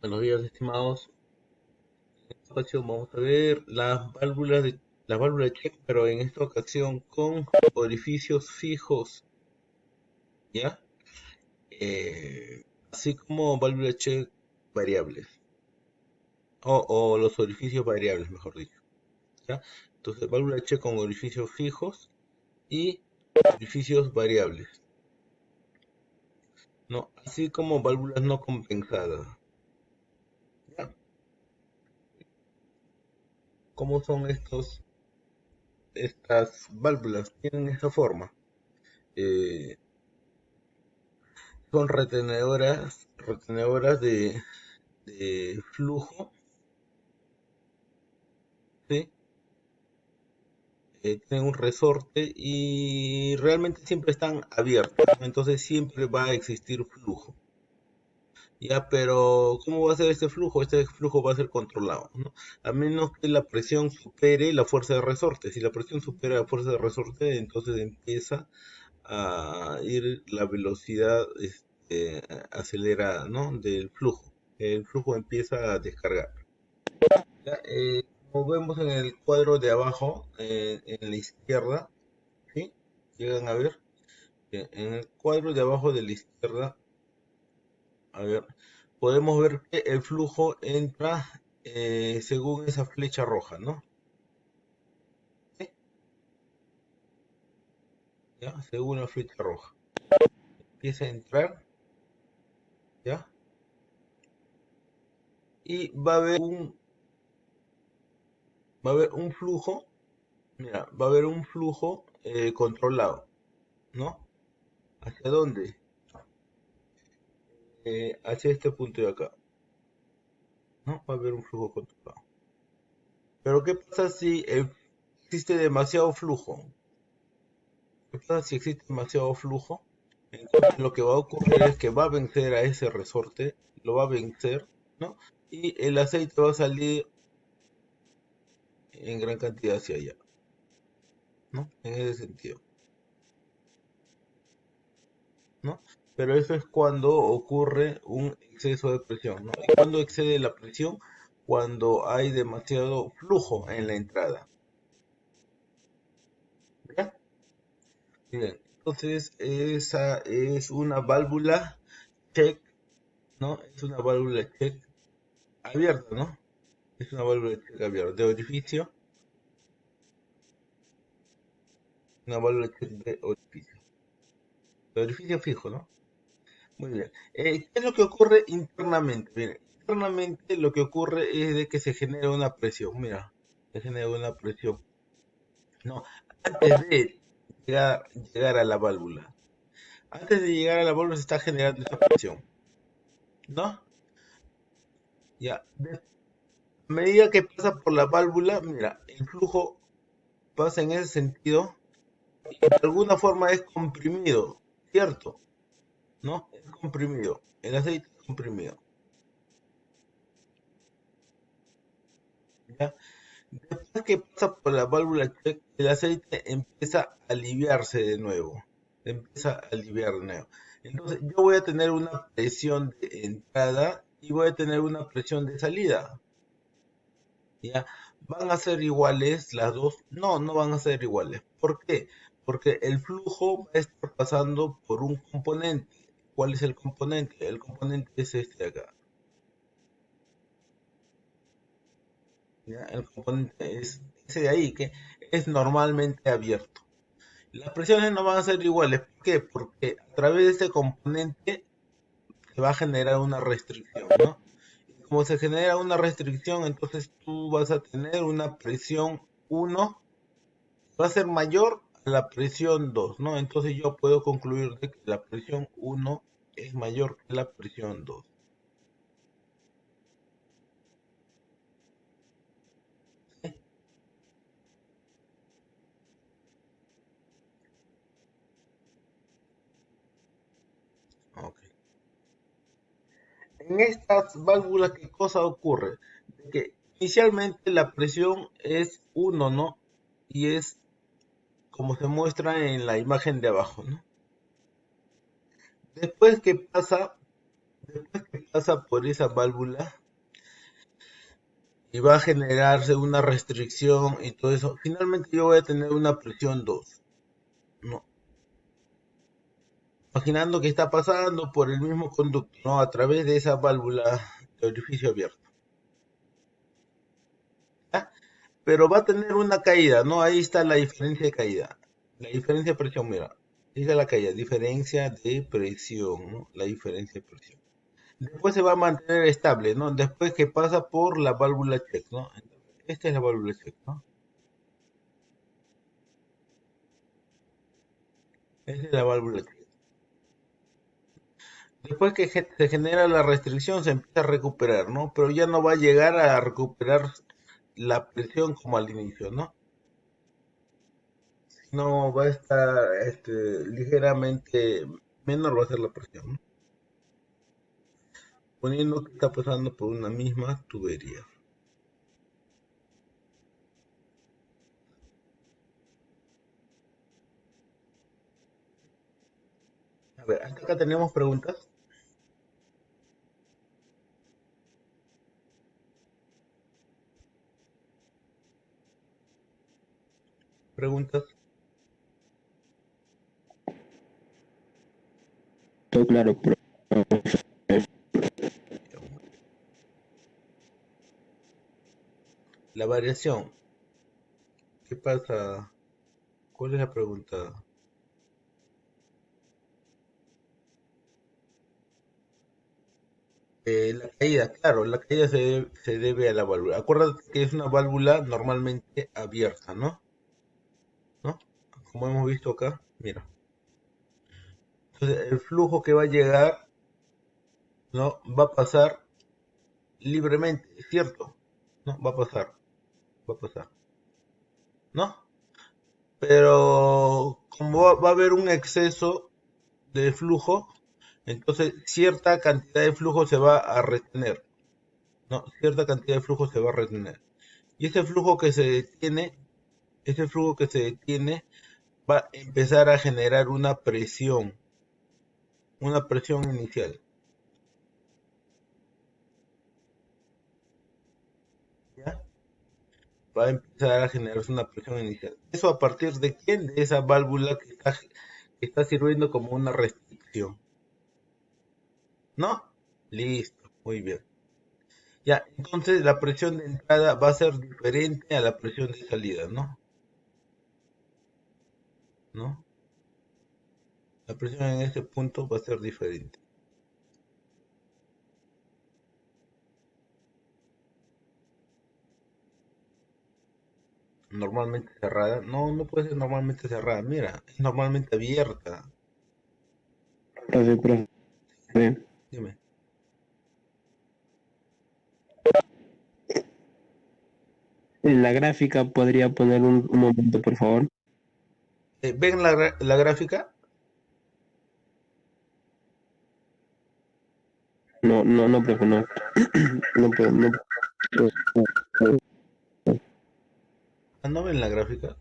Buenos días, estimados. En esta ocasión vamos a ver las válvulas de check, pero en esta ocasión con orificios fijos, ¿ya? Así como válvulas de check variables, o los orificios variables, mejor dicho, ¿ya? Entonces, válvula de check con orificios fijos y orificios variables, ¿no? Así como válvulas no compensadas, ¿ya? ¿Cómo son estas válvulas? Tienen esta forma. Eh, Son retenedoras de flujo, ¿sí? Tienen un resorte y realmente siempre están abiertas, ¿no? Entonces siempre va a existir flujo. Ya, pero ¿cómo va a ser este flujo? Este flujo va a ser controlado, ¿no? A menos que la presión supere la fuerza de resorte. Si la presión supera la fuerza de resorte, entonces empieza a ir la velocidad acelerada, ¿no? Del flujo. El flujo empieza a descargar. Ya, como vemos en el cuadro de abajo, en la izquierda, ¿sí? Llegan a ver, en el cuadro de abajo de la izquierda, a ver, podemos ver que el flujo entra según esa flecha roja, ¿no? ¿Sí? ¿Ya? Según la flecha roja. Empieza a entrar, ¿ya? Y va a haber un flujo, mira, va a haber un flujo controlado, ¿no? ¿Hacia dónde? Hacia este punto de acá, ¿no? Va a haber un flujo controlado. Pero ¿qué pasa si existe demasiado flujo? ¿Qué pasa si existe demasiado flujo? Entonces lo que va a ocurrir es que va a vencer a ese resorte, lo va a vencer, ¿no? Y el aceite va a salir en gran cantidad hacia allá, ¿no? En ese sentido, ¿no? Pero eso es cuando ocurre un exceso de presión, ¿no? ¿Y cuando excede la presión? Cuando hay demasiado flujo en la entrada, ¿ya? Bien, entonces esa es una válvula check, ¿no? Es una válvula check abierta, ¿no? Es una válvula de check abierta, de orificio, una válvula de check de orificio fijo, ¿no? Muy bien. ¿Qué es lo que ocurre internamente? Mire, internamente lo que ocurre es de que se genera una presión, mira, se genera una presión, no, antes de llegar a la válvula, antes de llegar a la válvula se está generando esa presión, ¿no? Ya, a medida que pasa por la válvula, mira, el flujo pasa en ese sentido y de alguna forma es comprimido, ¿cierto? ¿No? Es comprimido, el aceite es comprimido, ¿ya? Después que pasa por la válvula check, el aceite empieza a aliviarse de nuevo, empieza a aliviar de nuevo. Entonces yo voy a tener una presión de entrada y voy a tener una presión de salida, ¿ya? ¿Van a ser iguales las dos? No, no van a ser iguales. ¿Por qué? Porque el flujo va a estar pasando por un componente. ¿Cuál es el componente? El componente es este de acá. ¿Ya? El componente es ese de ahí, que es normalmente abierto. Las presiones no van a ser iguales. ¿Por qué? Porque a través de este componente se va a generar una restricción, ¿no? Y como se genera una restricción, entonces tú vas a tener una presión 1 va a ser mayor a la presión 2, ¿no? Entonces yo puedo concluir de que la presión 1 es mayor que la presión 2. Ok. En estas válvulas, ¿qué cosa ocurre? De que inicialmente la presión es 1, ¿no? Y es como se muestra en la imagen de abajo, ¿no? Después, ¿qué pasa? Después que pasa por esa válvula y va a generarse una restricción y todo eso, finalmente yo voy a tener una presión 2, ¿no? Imaginando que está pasando por el mismo conducto, ¿no? A través de esa válvula de orificio abierto. ¿Ya? Pero va a tener una caída, ¿no? Ahí está la diferencia de caída. La diferencia de presión, mira. Dice la caída, diferencia de presión, ¿no? La diferencia de presión. Después se va a mantener estable, ¿no? Después que pasa por la válvula check, ¿no? Esta es la válvula check, ¿no? Esta es la válvula check. Después que se genera la restricción, se empieza a recuperar, ¿no? Pero ya no va a llegar a recuperar la presión como al inicio, ¿no? No va a estar ligeramente menor va a ser la presión, ¿no? Poniendo que está pasando por una misma tubería. A ver, hasta acá tenemos preguntas. Preguntas. Todo claro, pero La variación. ¿Qué pasa? ¿Cuál es la pregunta? La caída, claro, la caída se debe a la válvula. Acuérdate que es una válvula normalmente abierta, ¿no? ¿No? Como hemos visto acá, mira. Entonces, el flujo que va a llegar, ¿no? Va a pasar libremente, ¿es cierto? ¿No? Va a pasar, ¿no? Pero como va a haber un exceso de flujo, entonces cierta cantidad de flujo se va a retener, ¿no? Cierta cantidad de flujo se va a retener. Y ese flujo que se detiene va a empezar a generar una presión inicial, ¿ya? Va a empezar a generarse una presión inicial. ¿Eso a partir de quién? De esa válvula que está sirviendo como una restricción, ¿no? Listo, muy bien. Ya, entonces la presión de entrada va a ser diferente a la presión de salida, ¿no? ¿No? La presión en este punto va a ser diferente. Normalmente cerrada. No, no puede ser normalmente cerrada. Mira, es normalmente abierta. profe, Dime. en la gráfica podría poner un momento, por favor. ¿Ven la gráfica? No, no, no, profe, no. No puedo, no puedo. Ah, ¿no ven la gráfica?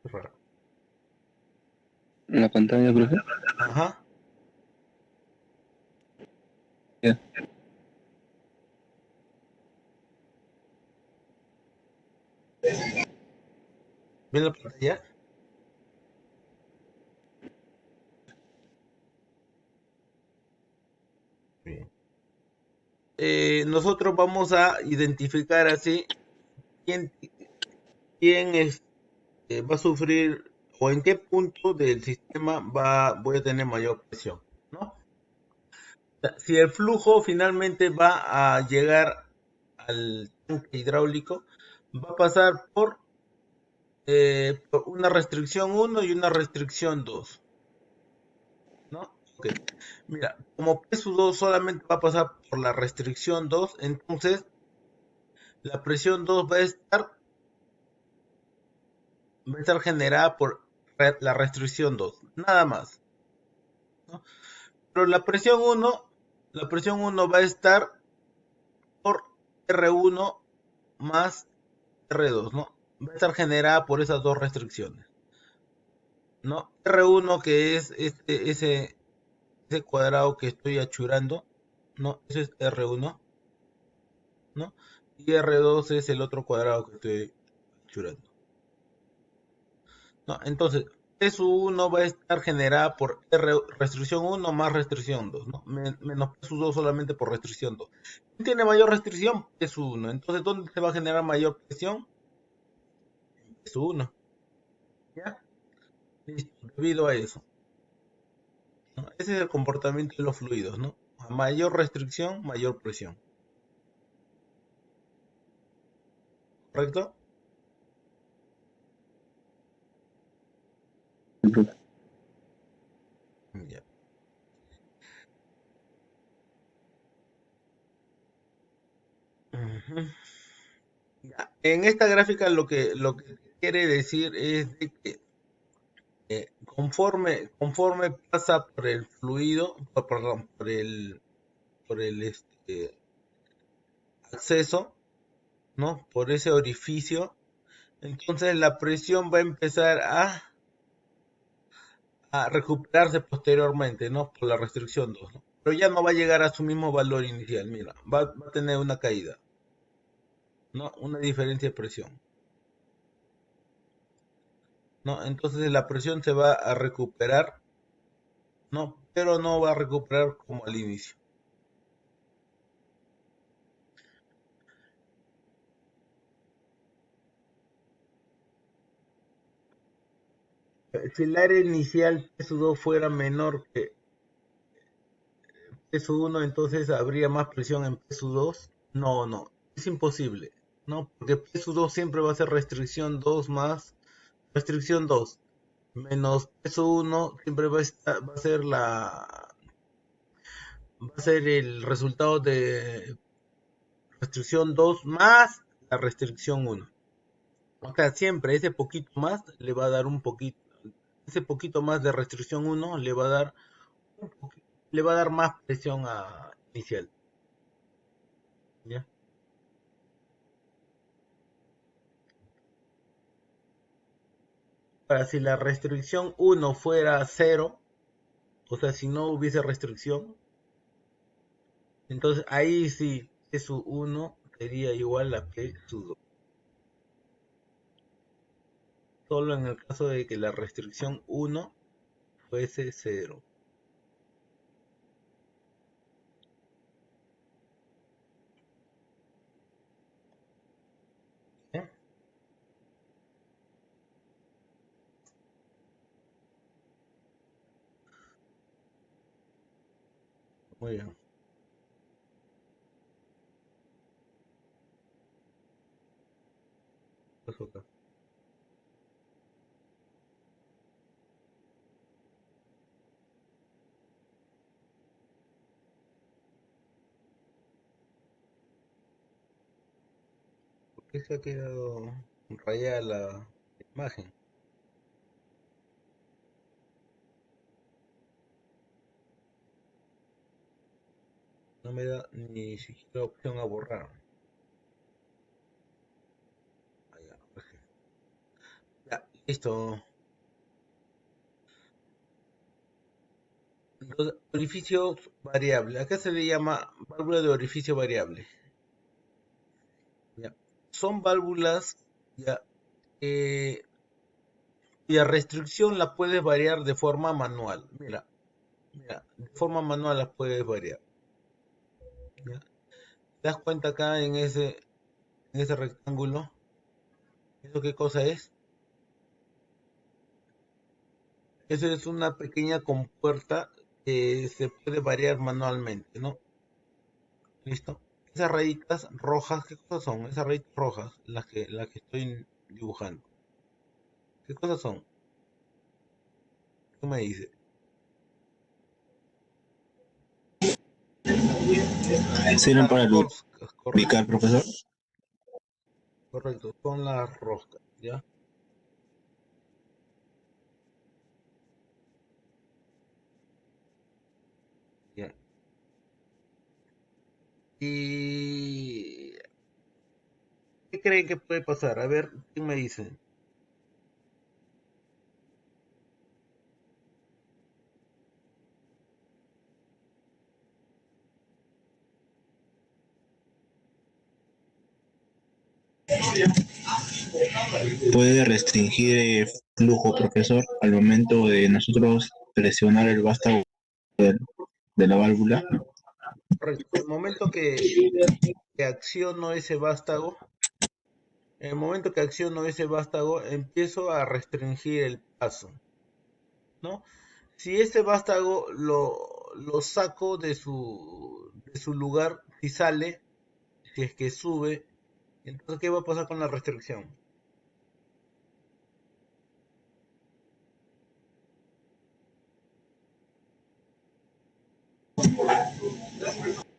Qué raro. En la pantalla, profe. Ajá. Ya. ¿Ven la pantalla? Bien. Nosotros vamos a identificar así quién, quién va a sufrir o en qué punto del sistema voy a tener mayor presión, ¿no? Si el flujo finalmente va a llegar al tanque hidráulico, va a pasar por una restricción uno y una restricción 2, ¿no? Ok. Mira, como P2 solamente va a pasar por la restricción 2, entonces la presión 2 va a estar generada por la restricción 2, nada más, ¿no? Pero la presión uno va a estar por R1 más R2, ¿no? Va a estar generada por esas dos restricciones, ¿no? R1 que es ese cuadrado que estoy achurando, ¿no? Ese es R1, ¿no? Y R2 es el otro cuadrado que estoy achurando, ¿no? Entonces, P1 va a estar generada por restricción 1 más restricción 2, ¿no? Menos P2 solamente por restricción 2. ¿Quién tiene mayor restricción? P1. Entonces, ¿dónde se va a generar mayor presión? P1. ¿Ya? Listo. Debido a eso, ¿no? Ese es el comportamiento de los fluidos, ¿no? A mayor restricción, mayor presión. ¿Correcto? Ya. Ujú. Ya. En esta gráfica lo que quiere decir es de que conforme pasa por el fluido, perdón, por el acceso, ¿no? Por ese orificio, entonces la presión va a empezar a recuperarse posteriormente, ¿no? Por la restricción 2, ¿no? Pero ya no va a llegar a su mismo valor inicial, mira, va a tener una caída, ¿no? Una diferencia de presión, ¿no? Entonces la presión se va a recuperar, ¿no? Pero no va a recuperar como al inicio. Si el área inicial P2 fuera menor que P1, entonces habría más presión en P2. No, no, es imposible, ¿no? Porque P2 siempre va a ser restricción 2 más restricción 2 menos P1 siempre va a ser el resultado de restricción 2 más la restricción 1. O sea, siempre ese poquito más le va a dar un poquito, ese poquito más de restricción 1 le va a dar más presión inicial, ¿ya? Ahora, si la restricción 1 fuera 0, o sea, si no hubiese restricción, entonces ahí sí P sub 1 sería igual a P sub 2. Solo en el caso de que la restricción 1 fuese 0. ¿Eh? Muy bien. Paso acá. ¿Por qué se ha quedado rayada la imagen? No me da ni siquiera opción a borrar. Ah, ya, ok. Ya, listo. Entonces, orificio variable. Acá se le llama válvula de orificio variable. Ya. Son válvulas ya, eh, cuya restricción la puedes variar de forma manual. Mira, mira, de forma manual la puedes variar. ¿Ya? ¿Te das cuenta acá en ese rectángulo? ¿Eso qué cosa es? Eso es una pequeña compuerta que se puede variar manualmente, ¿no? ¿Listo? Esas rayitas rojas, ¿qué cosas son? Esas rayitas rojas, las que estoy dibujando. ¿Qué cosas son? ¿Qué me dice? ¿Sirven Las para roscas, correcto, ubicar, profesor? correcto, son las roscas, ¿ya? Ya. ¿Y qué creen que puede pasar? A ver, ¿quién me dice? Puede restringir el flujo, profesor, al momento de nosotros presionar el vástago de, de la válvula. Correcto. En el momento que acciono ese vástago, en el momento que acciono ese vástago, empiezo a restringir el paso, ¿no? Si ese vástago lo saco de su lugar, si sale, si es que sube, entonces ¿qué va a pasar con la restricción?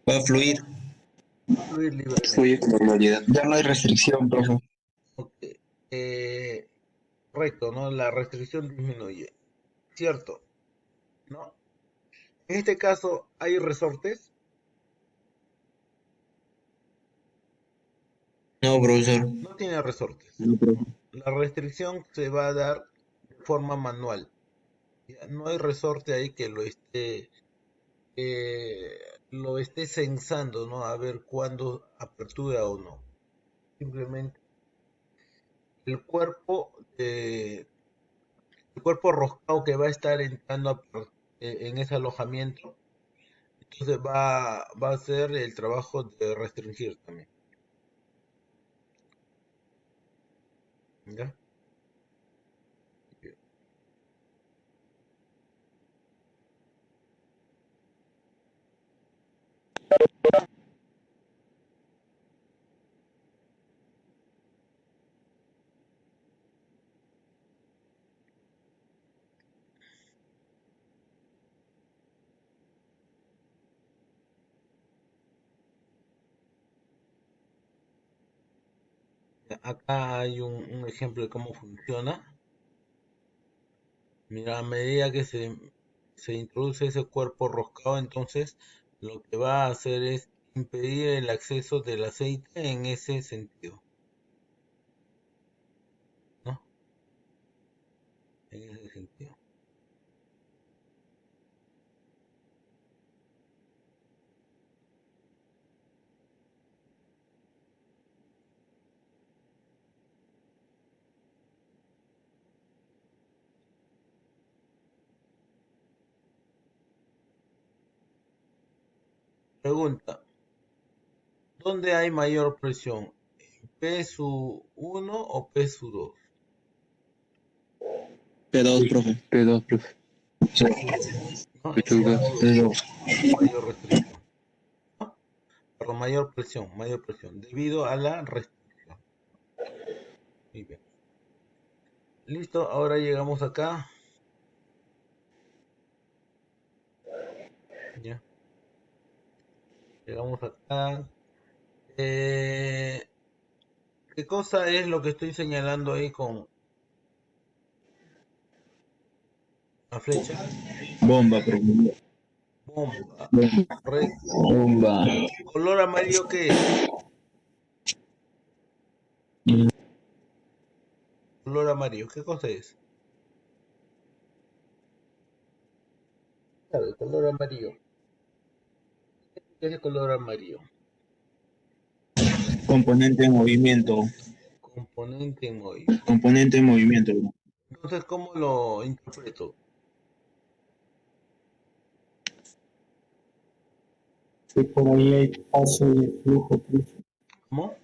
Va a fluir. Fluir Fluye libremente. con normalidad. Ya no hay restricción, profe. Ok. Eh, Correcto, ¿no? La restricción disminuye. Cierto, ¿no? En este caso, ¿hay resortes? No, profesor. No tiene resortes, No, profe. ¿no? La restricción se va a dar de forma manual. ¿Ya? No hay resorte ahí que eh, lo esté censando, ¿no? A ver cuándo apertura o no. Simplemente el cuerpo, el cuerpo roscado que va a estar entrando en ese alojamiento, entonces va a hacer el trabajo de restringir también. ¿Ya? Acá hay un ejemplo de cómo funciona. Mira, a medida que se introduce ese cuerpo roscado, entonces lo que va a hacer es impedir el acceso del aceite en ese sentido, ¿no? En ese sentido. Pregunta, ¿dónde hay mayor presión? ¿P su 1 o P su 2? P2, profe. P2, profe. Sí. ¿No? En P2 gas. caso P2. de mayor restricción, ¿no? Perdón, mayor presión, debido a la restricción. Muy bien. Listo, ahora llegamos acá. Ya, llegamos acá. Eh, ¿Qué cosa es lo que estoy señalando ahí con la flecha? Bomba, profe. Bomba. Bomba. Correcto. Bomba. ¿Color amarillo qué es? Color amarillo, ¿qué cosa es? Claro, el color amarillo. ¿Qué es el color amarillo? Componente en movimiento. Componente en movimiento. Componente en movimiento, profe. Entonces, ¿cómo lo interpreto? Sí, por ahí hay paso de flujo, profe. ¿Cómo?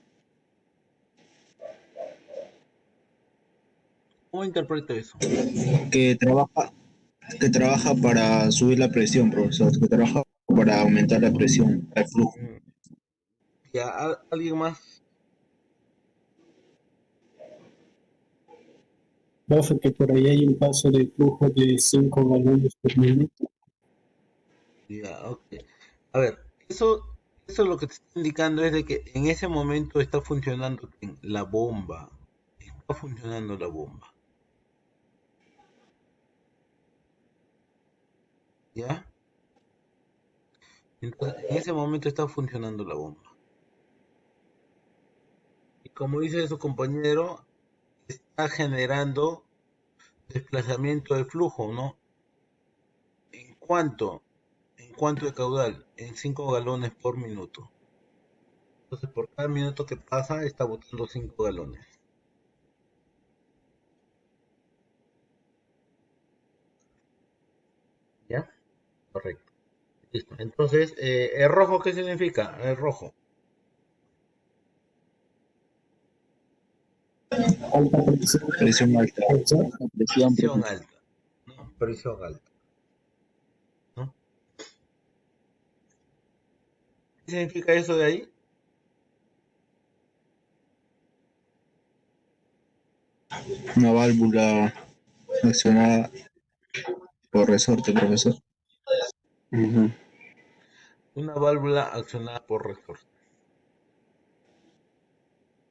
¿Cómo interpreto eso? Que trabaja, que trabaja para subir la presión, profesor. Que trabaja para aumentar la presión, el flujo. Mm, Ya, ¿alguien más? Profe, que por ahí hay un paso de flujo de 5 galones por minuto. Ya, ok. A ver, eso lo que te está indicando es de que en ese momento está funcionando la bomba. Está funcionando la bomba. ¿Ya? Entonces, en ese momento está funcionando la bomba. Y como dice su compañero, está generando desplazamiento de flujo, ¿no? ¿En cuánto? ¿En cuánto de caudal? En 5 galones por minuto. Entonces, por cada minuto que pasa, está botando 5 galones. ¿Ya? Correcto. Listo. Entonces, ¿el rojo qué significa? El rojo. Presión alta. Presión alta. ¿No? Presión alta. ¿No? ¿Qué significa eso de ahí? Una válvula accionada por resorte, profesor. Ujú. Una válvula accionada por resorte.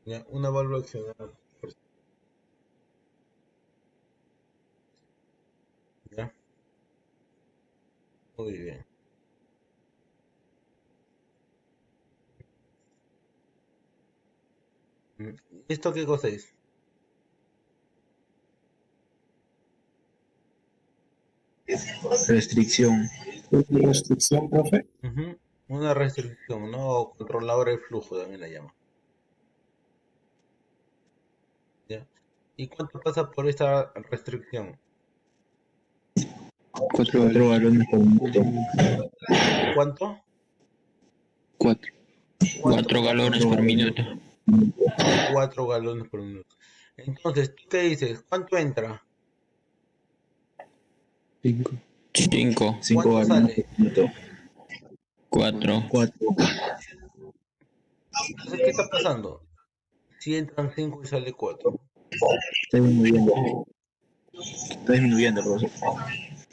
¿Ya? Una válvula accionada por resorte. ¿Ya? Muy bien. ¿Esto qué cosa es? Restricción. Restricción, profe. Ujú. Una restricción, ¿no? O controlador de flujo también la llama. ¿Ya? ¿Y cuánto pasa por esta restricción? 4 4 galones. galones por minuto. ¿Cuánto? 4. ¿Cuánto? 4 galones por minuto. 4 galones por minuto. Entonces, ¿tú qué dices? ¿Cuánto entra? 5. 5, 5 ¿Cuánto galones sale? por minuto. 4. 4. Entonces, ¿qué está pasando? Si entran 5 y sale 4. Está disminuyendo. Está disminuyendo, profesor.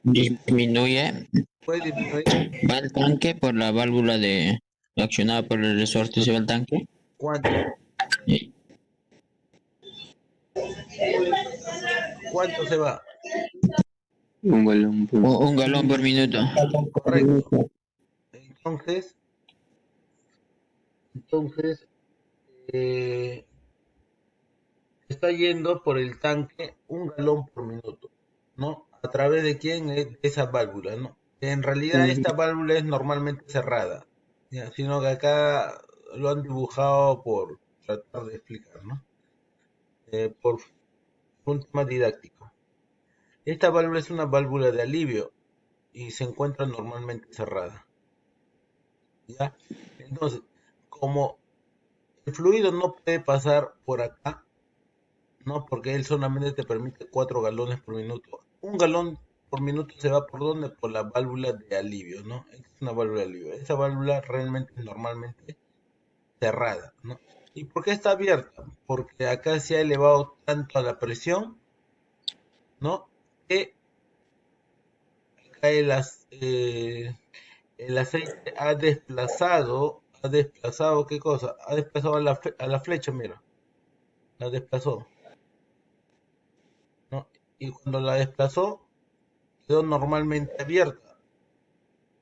Disminuye. ¿Puede disminuir? Va el tanque por la válvula de accionada por el resorte. Se va el tanque. ¿Cuánto? Y ¿Cuánto se va? Un galón por un galón por minuto. Correcto. Entonces, eh, está yendo por el tanque 1 galón por minuto, ¿no? ¿A través de quién? De esa válvula, ¿no? En realidad esta válvula es normalmente cerrada, ¿ya? Sino que acá lo han dibujado por tratar de explicar, ¿no? Por un tema didáctico. Esta válvula es una válvula de alivio y se encuentra normalmente cerrada, ¿ya? Entonces, como el fluido no puede pasar por acá, ¿no? Porque él solamente te permite 4 galones por minuto. 1 galón por minuto se va por dónde? Por la válvula de alivio, ¿no? Es una válvula de alivio. Esa válvula realmente es normalmente cerrada, ¿no? ¿Y por qué está abierta? Porque acá se ha elevado tanto a la presión, ¿no? Que acá el aceite ha desplazado, ¿qué cosa? Ha desplazado a la flecha, mira, la desplazó, ¿no? Y cuando la desplazó, quedó normalmente abierta,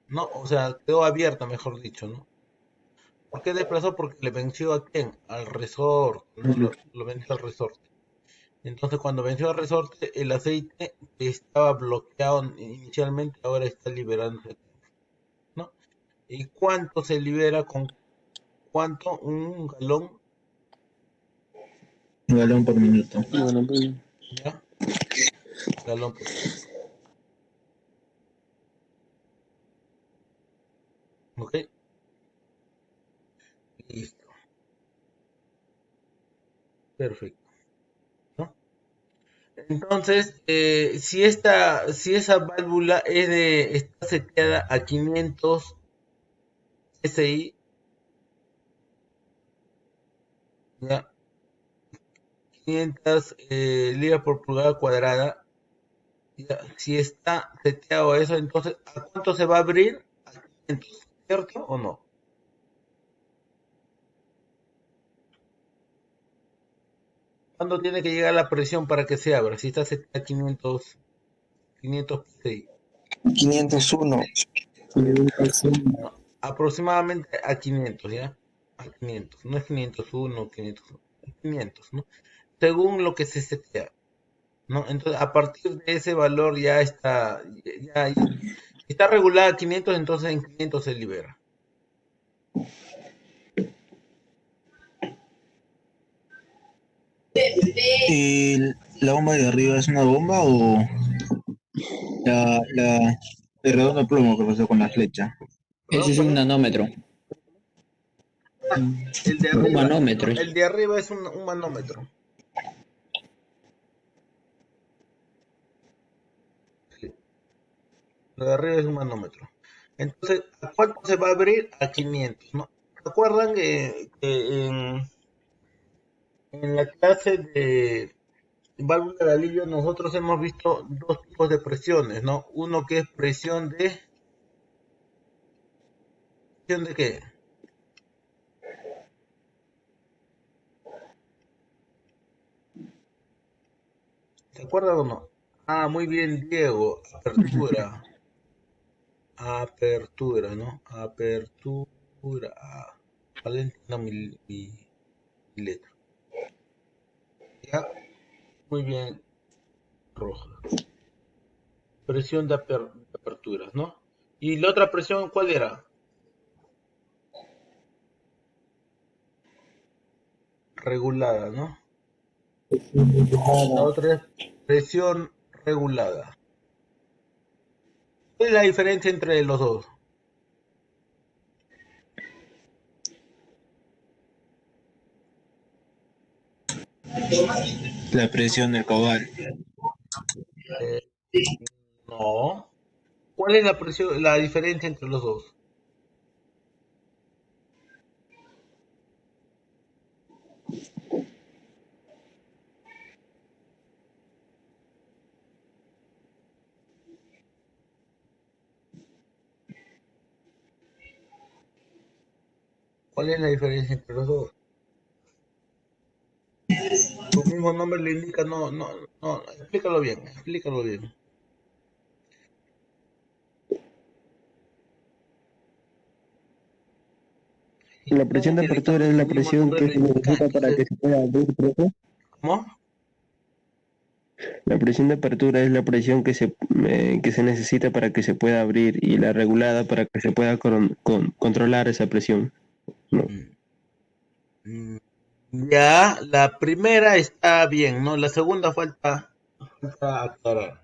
¿no? O sea, quedó abierta, mejor dicho, ¿no? ¿Por qué desplazó? Porque le venció a quién? Al resorte, ¿no? Lo venció al resorte. Entonces, cuando venció al resorte, el aceite que estaba bloqueado inicialmente, ahora está liberándose, ¿no? ¿Y cuánto se libera con cuánto? 1 galón, 1 galón por minuto. ¿ya? Galón por minuto. ¿Ok? Listo. Perfecto, ¿no? Entonces, si esa válvula está seteada a 500 SI, ya, 500 libras por pulgada cuadrada, ya, si está seteado a eso, entonces, ¿a cuánto se va a abrir? A 500, ¿cierto o no? ¿Cuándo tiene que llegar la presión para que se abra? Si está seteada a 500 PSI. 501. No, aproximadamente a 500, ¿ya? A 500, no es 501, 502, es 500, ¿no? Según lo que se setea, ¿no? Entonces, a partir de ese valor ya está regulada a 500, entonces en 500 se libera. ¿Y la bomba de arriba es una bomba o la de redondo plomo, profesor, con la flecha? Ese Perdón, es un perdón. nanómetro. Ah, el de Un arriba. No, manómetro. el de arriba es un manómetro. Sí, el de arriba es un manómetro. Entonces, ¿a cuánto se va a abrir? A 500, ¿no? ¿Recuerdan que en la clase de válvula de alivio nosotros hemos visto dos tipos de presiones, ¿no? Uno que es ¿presión de qué? ¿Se acuerdan o no? Ah, muy bien, Diego. Apertura, ¿no? Apertura. Valentina mi letra. Ya, muy bien, roja. Presión de aperturas, ¿no? ¿Y la otra presión cuál era? Regulada, ¿no? La otra es presión regulada. ¿Cuál es la diferencia entre los dos? La presión del caudal. Eh, no. ¿Cuál es la diferencia entre los dos? ¿Cuál es la diferencia entre los dos? Su mismo nombre le indica, no, no, no, explícalo bien, explícalo bien. La Bien presión de utilizado, apertura es su la mismo presión nombre que lo se indica, necesita para que entonces, se pueda abrir, profe. ¿cómo? La presión de apertura es la presión que se necesita para que se pueda abrir y la regulada para que se pueda controlar esa presión, ¿no? Mm, mm, Ya, la primera está bien, ¿no? La segunda falta aclarar.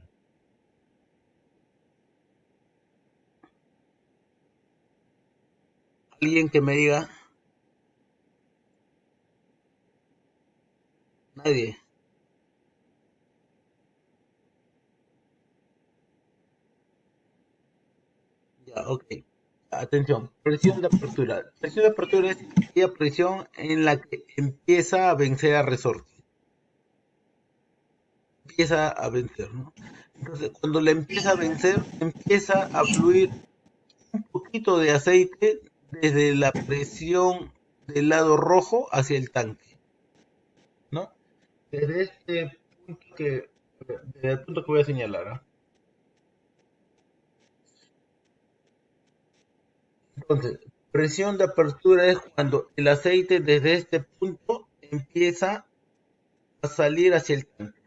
Alguien que me diga, nadie. Ya, ok. Atención, presión de apertura. Presión de apertura es aquella presión en la que empieza a vencer a resorte. Empieza a vencer, ¿no? Entonces, cuando le empieza a vencer, empieza a fluir un poquito de aceite desde la presión del lado rojo hacia el tanque, ¿no? Desde este desde el punto que voy a señalar, ¿ah? Entonces, presión de apertura es cuando el aceite desde este punto empieza a salir hacia el tanque.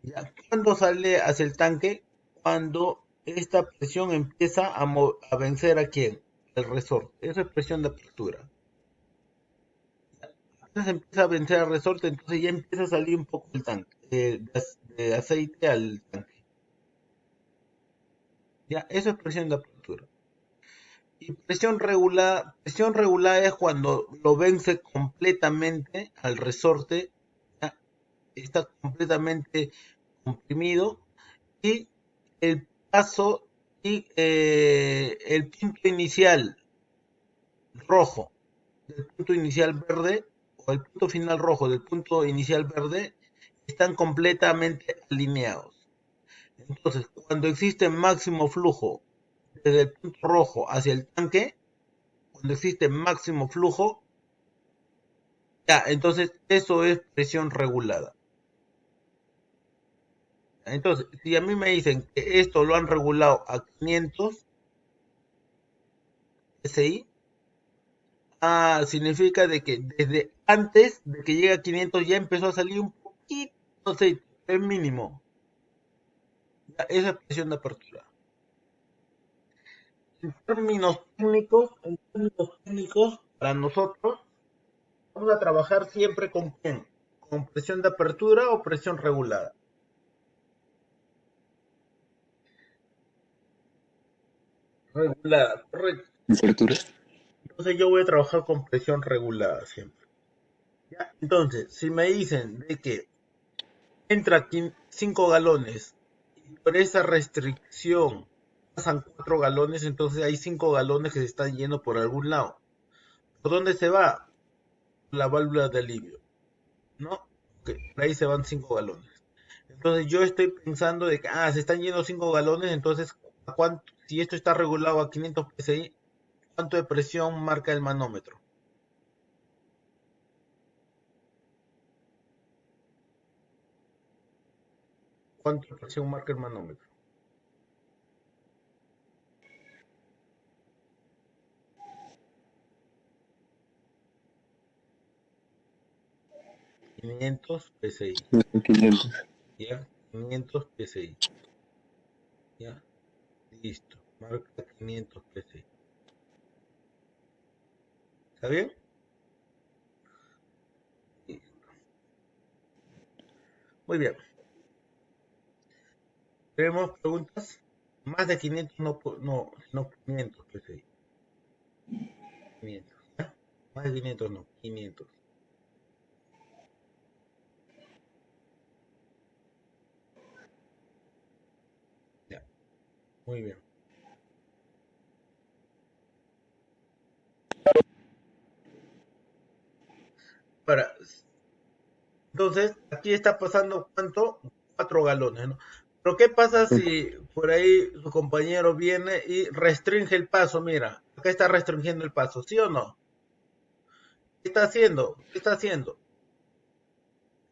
¿Ya? ¿Cuándo sale hacia el tanque? Cuando esta presión empieza a vencer a quién? El resorte. Esa es presión de apertura. Entonces empieza a vencer al resorte, entonces ya empieza a salir un poco el tanque, de aceite al tanque. Ya, eso es presión de apertura. Y presión regulada es cuando lo vence completamente al resorte, ya, está completamente comprimido y el paso y el punto inicial rojo del punto inicial verde o el punto final rojo del punto inicial verde están completamente alineados. Entonces, cuando existe máximo flujo desde el punto rojo hacia el tanque, cuando existe máximo flujo, ya, entonces eso es presión regulada. Entonces, si a mí me dicen que esto lo han regulado a 500 SI, significa de que desde antes de que llegue a 500 ya empezó a salir un poquito aceite, es mínimo. Ya, esa es presión de apertura. En términos técnicos, para nosotros, vamos a trabajar siempre con quién? con presión de apertura o presión regulada? Regulada, correcto. Apertura. Entonces yo voy a trabajar con presión regulada siempre. ¿Ya? Entonces, si me dicen de que entra 5 galones y por esa restricción pasan 4 galones, entonces hay 5 galones que se están yendo por algún lado. ¿Por dónde se va? La válvula de alivio, ¿no? Ok, por ahí se van 5 galones. Entonces yo estoy pensando de que, se están yendo 5 galones, entonces, si esto está regulado a 500 psi, ¿cuánto de presión marca el manómetro? ¿Cuánto de presión marca el manómetro? $500 psi, 500. ¿ya? 500 psi, ¿ya? Listo, marca 500 psi. ¿Está bien? Listo. Muy bien. ¿Tenemos preguntas? Más de 500 no 500 psi. 500, ¿ya? Más de 500 no, 500. Ya, muy bien. Ahora, entonces, aquí está pasando ¿cuánto? 4 galones, ¿no? Pero ¿qué pasa si por ahí su compañero viene y restringe el paso? Mira, acá está restringiendo el paso, ¿sí o no? ¿Qué está haciendo? ¿Qué está haciendo?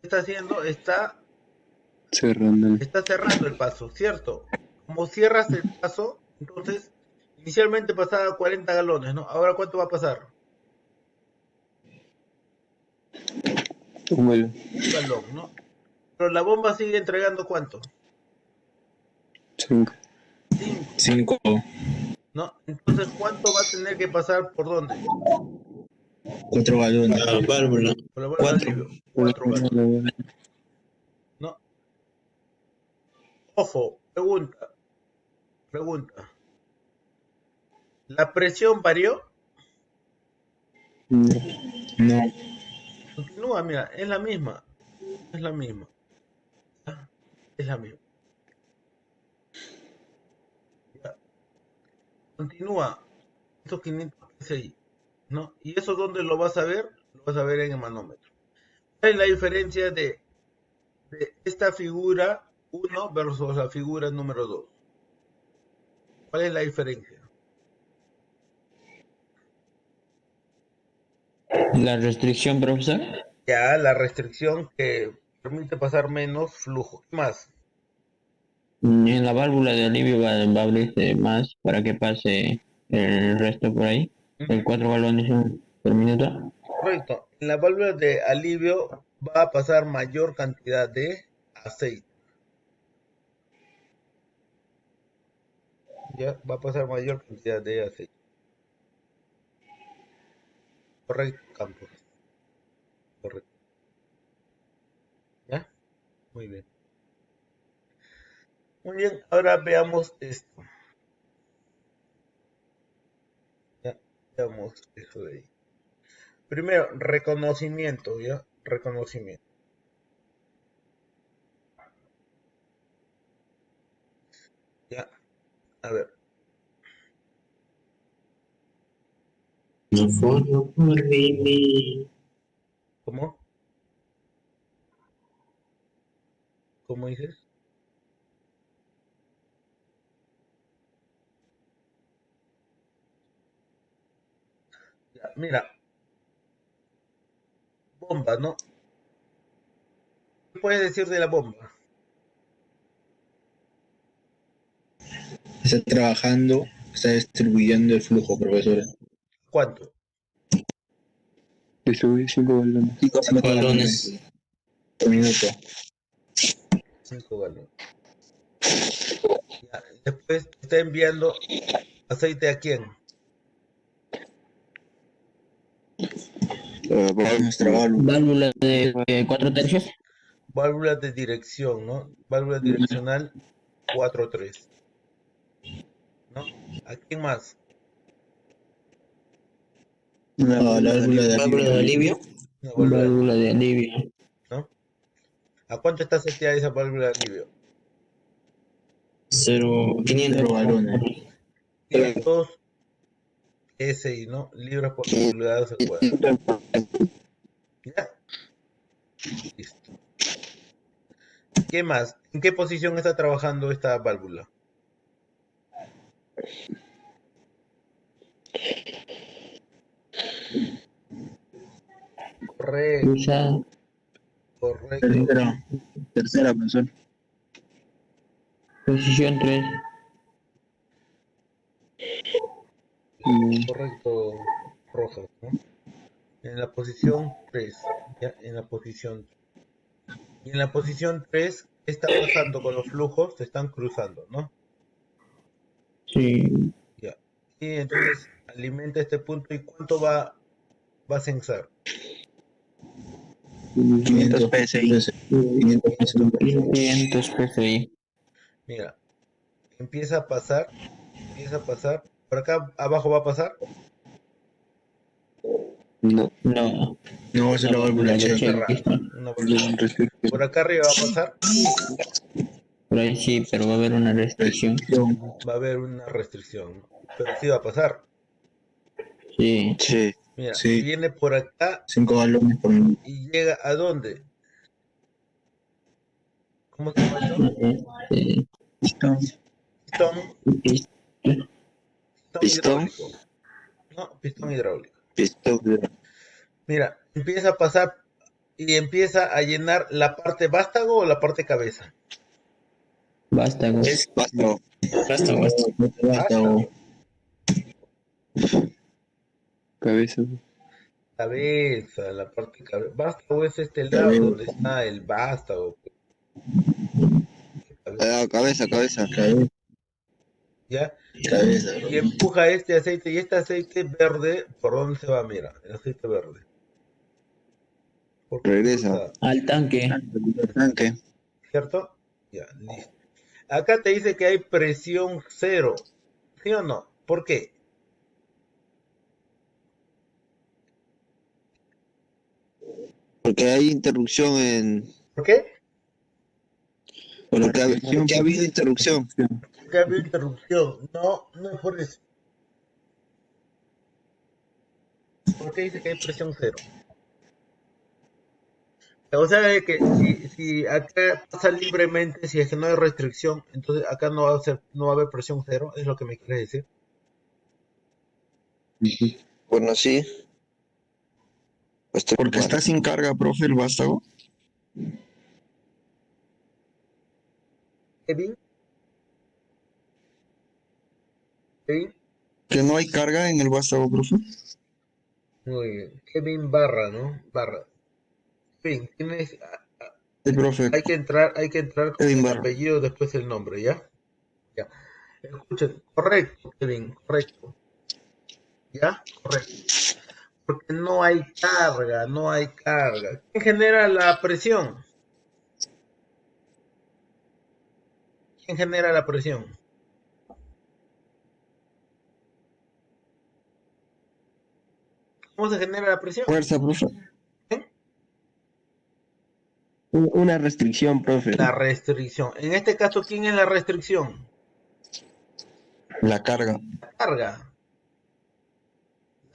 ¿Qué está haciendo? Cerrando. Está cerrando el paso, ¿cierto? Como cierras el paso, entonces, inicialmente pasaba 40 galones, ¿no? Ahora, ¿cuánto va a pasar? Un galón. Un galón, ¿no? Pero la bomba sigue entregando ¿cuánto? 5. 5, 5. ¿no? Entonces, ¿cuánto va a tener que pasar por dónde? 4 galones. La válvula. Por la válvula de 4. alivio. 4 galones, ¿no? Ojo, pregunta. ¿La presión varió? No. Continúa, mira, es la misma. Es la misma. ¿Ya? Es la misma. ¿Ya? Continúa. Esos 500 PSI, ¿no? ¿Y eso dónde lo vas a ver? Lo vas a ver en el manómetro. ¿Cuál es la diferencia de esta figura 1 versus la figura número 2? ¿Cuál es la diferencia? La restricción, profesor. Ya, la restricción que permite pasar menos flujo. ¿Qué más? En la válvula de alivio va a abrirse más para que pase el resto por ahí. El Ujú, 4 galones por minuto. correcto. En la válvula de alivio va a pasar mayor cantidad de aceite. Ya, va a pasar mayor cantidad de aceite. Correcto, Campos. Correcto. ¿Ya? Muy bien. Muy bien, ahora veamos esto. Ya, veamos eso de ahí. Primero, reconocimiento, ¿ya? Reconocimiento. Ya, a ver. No puedo por vivir. ¿Cómo? ¿Cómo dices? Ya, mira, bomba, ¿no? ¿Qué puedes decir de la bomba? Está trabajando, está distribuyendo el flujo, profesora. ¿Cuánto? Distribuye 5 galones. 5 galones por minuto. 5 galones. Ya, después está enviando aceite a quién? Nuestra válvula. Válvula de 4 tercios. Válvula de dirección, ¿no? Válvula direccional 4-3, ¿no? ¿A quién más? La válvula de Válvula de alivio. Una válvula, Válvula de alivio. ¿no? ¿A cuánto está seteada esa válvula de alivio? 500. 0 galones. 500 SI, ¿no? Libras por pulgadas al cuadrado. ¿Ya? Listo. ¿Qué más? ¿En qué posición está trabajando esta válvula? Correcto, Cruzada. correcto, Tercera, profesor. Posición 3. correcto, Rojas, ¿no? En la posición 3, ¿ya? En la posición. Y en la posición 3, ¿qué está pasando con los flujos? Se están cruzando, ¿no? Sí. Ya. Y entonces alimenta este punto y ¿cuánto va a censar? 500 PSI. 500 PSI. 500 PSI. Mira, empieza a pasar, por acá abajo va a pasar, No. No. No, es la válvula de Check. cerrada, check. una válvula. Por acá arriba va a pasar, Por ahí sí, pero va a haber una restricción. va a haber una restricción, ¿no? Pero sí va a pasar. Sí. Sí. Mira, Sí. viene por acá 5 galones por minuto. y llega ¿a dónde? ¿Cómo se llama esto? Pistón, pistón Pistón. hidráulico. No, pistón hidráulico. Pistón. Mira, empieza a pasar y empieza a llenar la parte vástago o la parte cabeza. Vástago. Vástago. Vástago. Cabeza. Cabeza, la parte cabeza. Vástago es este lado donde está el vástago. Cabeza. ¿Ya? Cabeza. Y empuja este aceite. Y este aceite verde, ¿por dónde se va? Mira, el aceite verde. ¿Por qué Regresa. cruza? Al tanque. Tanque. ¿Cierto? Ya, listo. Acá te dice que hay presión cero. ¿Sí o no? ¿Por qué? Porque hay interrupción en. ¿Por qué? Porque ha habido interrupción. Porque ha habido interrupción. No, no es por eso. ¿Por qué dice que hay presión cero? O sea, de que si acá pasa libremente, si es que no hay restricción, entonces acá no va a haber presión cero, es lo que me quieres decir. Bueno, sí. Porque está sin carga, profe, el vástago. Kevin, Kevin, Que no hay carga en el vástago, profe. muy bien. Kevin Barra, ¿no? Barra. Kevin, Sí, profe. hay que entrar con Kevin el Barra. apellido después el nombre, ¿ya? Ya. Escuchen, correcto, Kevin, correcto. ¿Ya? Correcto. Porque no hay carga, no hay carga. ¿Quién genera la presión? ¿Quién genera la presión? ¿Cómo se genera la presión? Fuerza, profe. ¿Eh? Una restricción, profe. La restricción. En este caso, ¿quién es la restricción? La carga. La carga.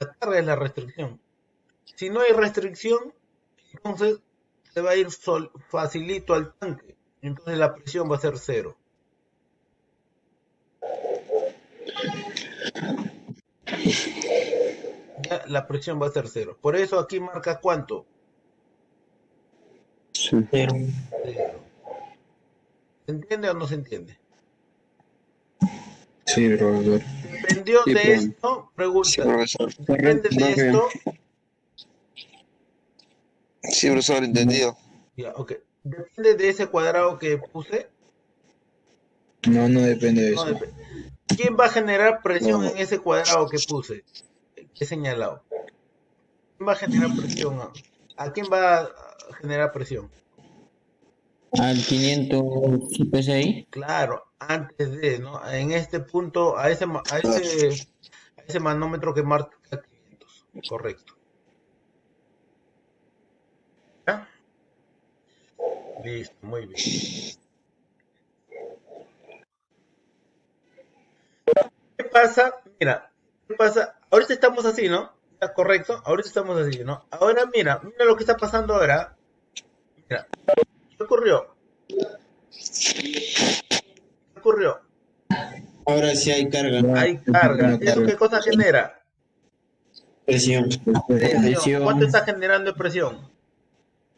La carga es la restricción. Si no hay restricción, entonces se va a ir facilito al tanque. Entonces la presión va a ser cero. Ya, la presión va a ser cero. Por eso aquí marca ¿cuánto? Sí. Cero. ¿Se entiende o no se entiende? Sí, profesor. ¿Dependió Sí, de profe. esto? Pregunta. Sí, profesor. ¿Depende de Profe. esto? Sí, profesor, entendido. Ya, ok. ¿Depende de ese cuadrado que puse? No, no depende de No eso. depende. ¿Quién va a generar presión No. en ese cuadrado que puse? Que he señalado. ¿Quién quién va a generar presión? ¿A quién va a generar presión? Al 500 PSI. Claro, antes de, ¿no? En este punto, a ese manómetro que marca 500. Correcto. ¿Ya? Listo, muy bien. ¿Qué pasa? Mira, ¿qué pasa? Ahorita estamos así, ¿no? ¿Está correcto? Ahorita estamos así, ¿no? Ahora mira lo que está pasando ahora. Mira, ¿qué ocurrió? ¿Qué ocurrió? Ahora sí hay carga. Hay carga. Una ¿Eso carga. qué cosa genera? Presión. Presión. ¿Cuánto está Presión generando de presión?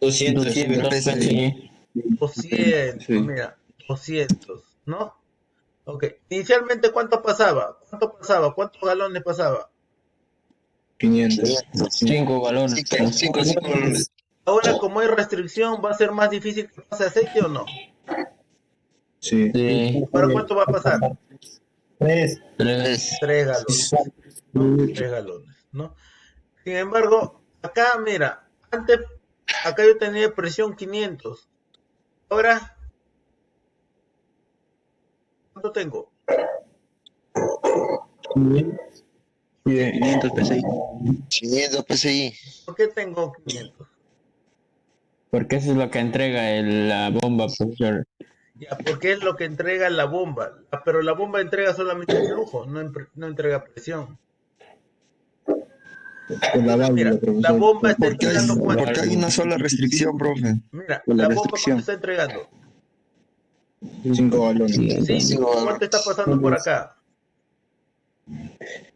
200 200 PSI. 200, Sí. mira, 200, ¿no? Ok, inicialmente ¿cuánto pasaba? ¿Cuánto pasaba? ¿Cuántos galones pasaba? 500. 5 galones. 5 galones. Ahora como hay restricción, ¿va a ser más difícil que pase aceite o no? Sí. Sí. Ahora ¿cuánto va a pasar? 3. 3. 3 galones, ¿no? 3 galones, ¿no? Sin embargo, acá, mira, antes, acá yo tenía presión 500. Ahora, ¿cuánto tengo? 500 PSI. 500 PSI. ¿Por qué tengo 500? Porque eso es lo que entrega la bomba, profesor. Ya, porque es lo que entrega la bomba. Pero la bomba entrega solamente flujo, no entrega presión. Con la Entonces, mira, válvula, la profesor. bomba está Porque hay, entregando porque hay cuánto. una sola restricción, profe. Mira, Con la la bomba cuánto restricción. está entregando. 5 galones. 5. ¿Cuánto está pasando por acá?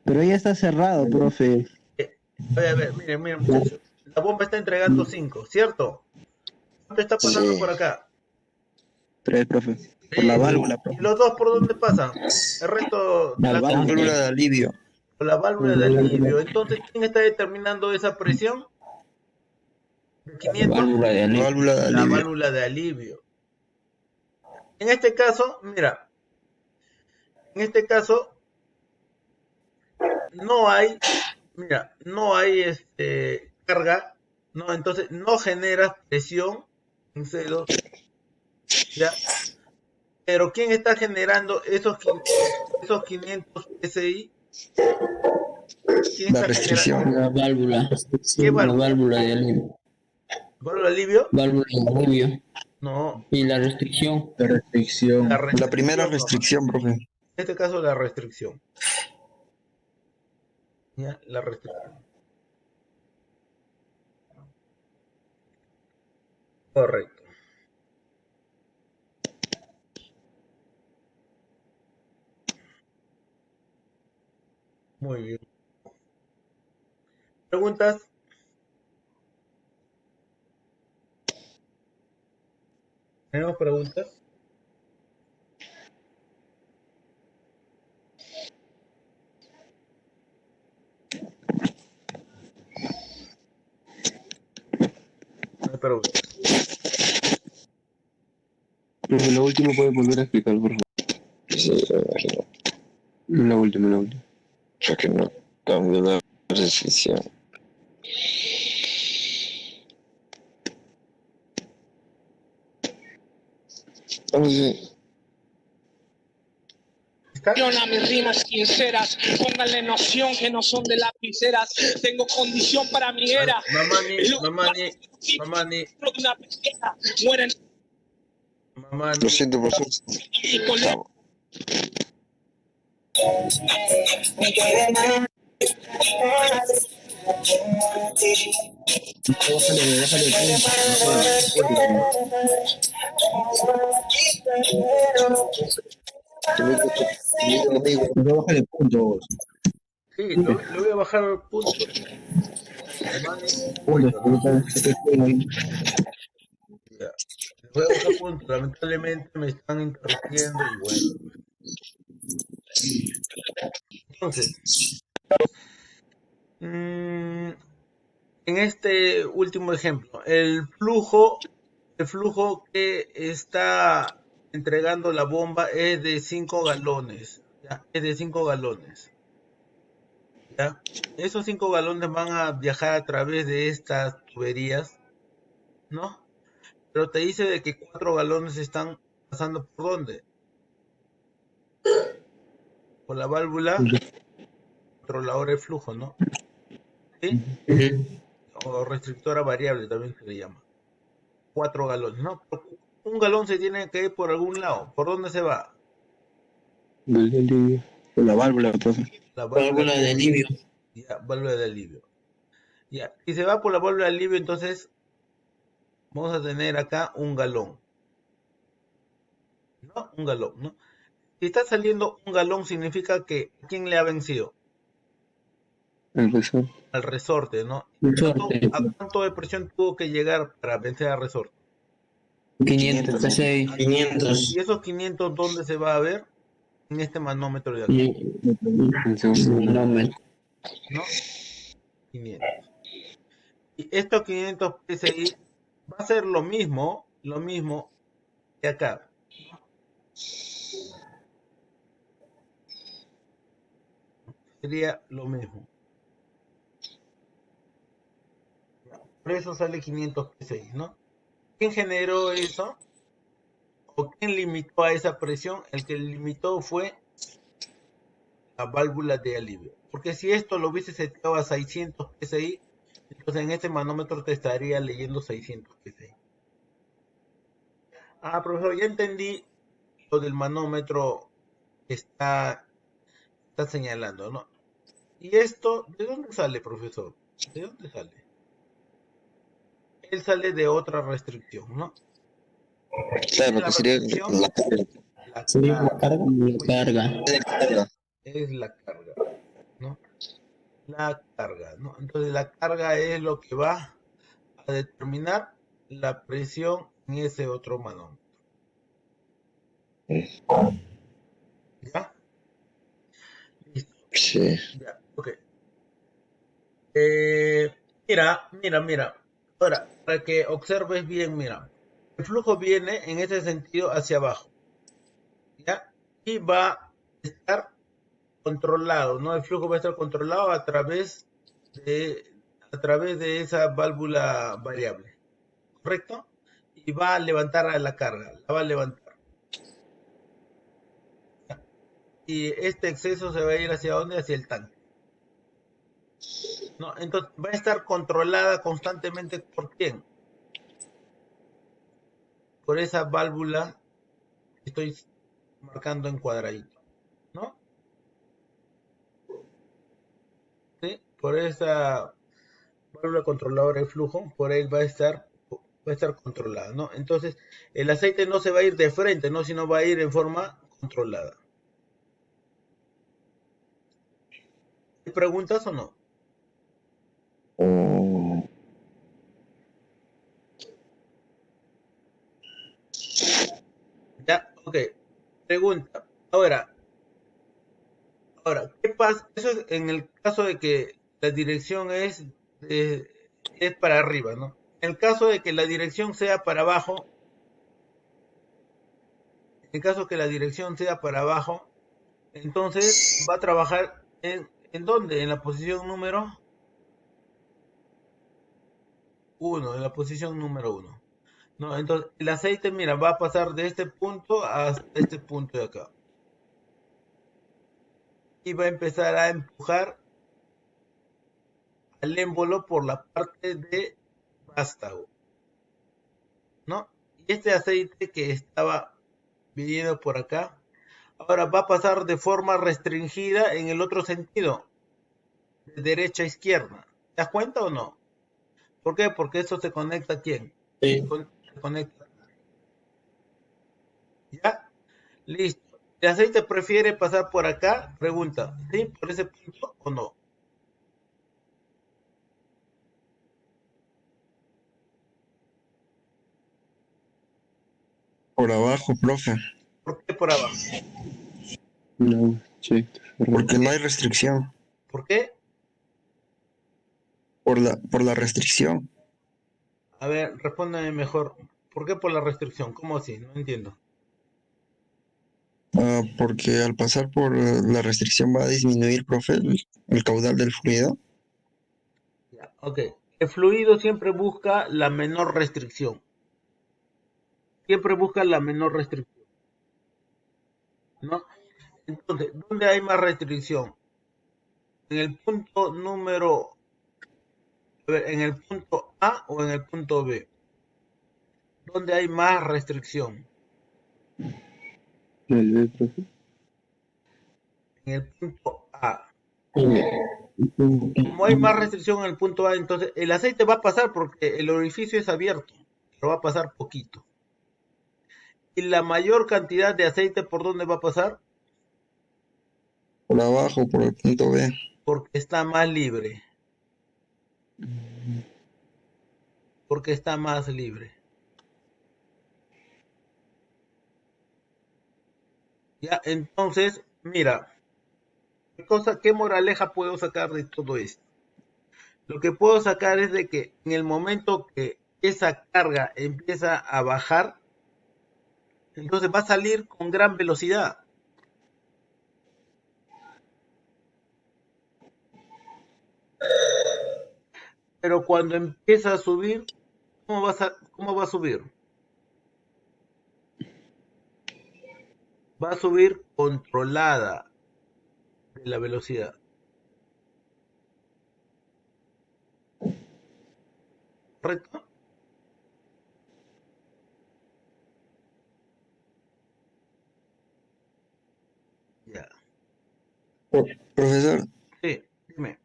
Pero ya está cerrado, profe. A ver, miren, muchachos. La bomba está entregando 5, ¿cierto? ¿Cuánto está pasando Sí. por acá? 3, profe. Por la 3. válvula, ¿Y profe. los dos por dónde pasan? El resto de Al la Válvula tanque. de alivio. por la válvula de alivio. Entonces, ¿quién está determinando esa presión? ¿De 500? Válvula de alivio. Válvula de La alivio. válvula de alivio. En este caso, mira, en este caso no hay, mira, no hay carga, no, entonces no genera presión en C2, ¿ya? Pero ¿quién está generando esos 500 PSI? ¿Quién La está generando? restricción. La válvula. ¿Qué La válvula? válvula de alivio. ¿Válvula de alivio? Válvula de alivio. No, Y la restricción. La la restricción. La primera restricción nomás. restricción, profe. En este caso la restricción, ¿ya? La restricción. Correcto. Muy bien. ¿Preguntas? ¿Tenemos preguntas? No hay preguntas. Profe, lo último puede volver a explicar, por favor. Sí, me imagino. Lo último, lo último. Ya que no cambio la restricción. Entonces, ¿Está? A mis rimas sinceras, pónganle noción que no son de lapiceras. Tengo condición para mi era. Mamani, De una pesquera, mueren Mamani. lo siento, profesor. y con Estamos. No baja de puntos. Sí, le voy a bajar el punto. Mamani, ya. Le voy a bajar punto. Lamentablemente me están interrumpiendo y bueno. Entonces, en este último ejemplo, el flujo que está entregando la bomba es de 5 galones. ¿Ya? Es de 5 galones. ¿ya? Esos 5 galones van a viajar a través de estas tuberías, ¿no? Pero te dice de que 4 galones están pasando por ¿dónde? Por la válvula controladora de flujo, ¿no? ¿Sí? O restrictora variable también se le llama. 4 galones, ¿no? Pero un galón se tiene que ir por algún lado. ¿Por dónde se va? Con la válvula, profe. La válvula Válvula de alivio. ya, válvula de alivio. Ya, si se va por la válvula de alivio, entonces vamos a tener acá un galón. ¿No? Un galón, ¿no? Si está saliendo un galón, significa que ¿a quién le ha vencido? El resorte. Al resorte, ¿no? Resorte. ¿A cuánto de presión tuvo que llegar para vencer al resorte? 500 PSI. 500. ¿Y esos 500 dónde se va a ver? En este manómetro de acá, El segundo. Manómetro. ¿no? 500. Y estos 500 PSI va a ser lo mismo que acá. Sería lo mismo. Por eso sale 500 PSI, ¿no? ¿Quién generó eso? ¿O quién limitó a esa presión? El que limitó fue la válvula de alivio. Porque si esto lo hubiese seteado a 600 PSI, entonces en este manómetro te estaría leyendo 600 PSI. Ah, profesor, ya entendí lo del manómetro que está señalando, ¿no? ¿Y esto de dónde sale, profesor? ¿De dónde sale? Él sale de otra restricción, ¿no? Claro, La que sería restricción, la Sería la carga, carga. La carga. es la carga, ¿no? La carga, ¿no? Entonces la carga es lo que va a determinar la presión en ese otro manómetro. ¿Ya? Listo. Sí. Ya, ok. Mira. Ahora, para que observes bien, mira. El flujo viene en ese sentido hacia abajo, ¿ya? Y va a estar controlado, ¿no? El flujo va a estar controlado de, a través de esa válvula variable, ¿correcto? Y va a levantar a la carga, la va a levantar. ¿Ya? Y este exceso se va a ir hacia dónde? Hacia el tanque. ¿No? Entonces va a estar controlada constantemente por quién? Por esa válvula que estoy marcando en cuadradito, ¿no? ¿Sí? Por esa válvula controladora de flujo, por él va a estar controlada, ¿no? Entonces, el aceite no se va a ir de frente, ¿no? Sino va a ir en forma controlada. ¿Hay preguntas o no? Oh, Ya, ok. Pregunta. Ahora, ¿qué pasa? Eso es en el caso de que la dirección es para arriba, ¿no? En el caso de que la dirección sea para abajo, entonces va a trabajar ¿en dónde? En la posición número 1, en la posición número 1. ¿No? Entonces, el aceite, mira, va a pasar de este punto hasta este punto de acá. Y va a empezar a empujar al émbolo por la parte de vástago, ¿no? Y este aceite que estaba viniendo por acá, ahora va a pasar de forma restringida en el otro sentido, de derecha a izquierda. ¿Te das cuenta o no? ¿Por qué? Porque esto se conecta a quién? Sí. Se conecta. ¿Ya? Listo. ¿El aceite prefiere pasar por acá? Pregunta. ¿Sí? ¿Por ese punto o no? por abajo, profe. ¿Por qué por abajo? No, sí. Porque no hay restricción. ¿Por qué? Por la restricción. A ver, respóndeme mejor. ¿Por qué por la restricción? ¿Cómo así? No entiendo. Porque al pasar por la restricción va a disminuir, profe, el caudal del fluido. Ya, ok. El fluido siempre busca la menor restricción. Siempre busca la menor restricción, ¿no? Entonces, ¿dónde hay más restricción? En el punto número, a ver, en el punto A o en el punto B. ¿Dónde hay más restricción? El B, profe. En el punto A. Como hay más restricción en el punto A, entonces el aceite va a pasar porque el orificio es abierto, pero va a pasar poquito. ¿Y la mayor cantidad de aceite por dónde va a pasar? Por abajo, por el punto B. Porque está más libre. Porque está más libre. Ya, entonces, mira, ¿qué moraleja puedo sacar de todo esto? Lo que puedo sacar es de que en el momento que esa carga empieza a bajar, entonces va a salir con gran velocidad. Pero cuando empieza a subir, ¿cómo va a subir? Va a subir controlada de la velocidad. ¿Correcto? Ya. Profesor, Sí, dime.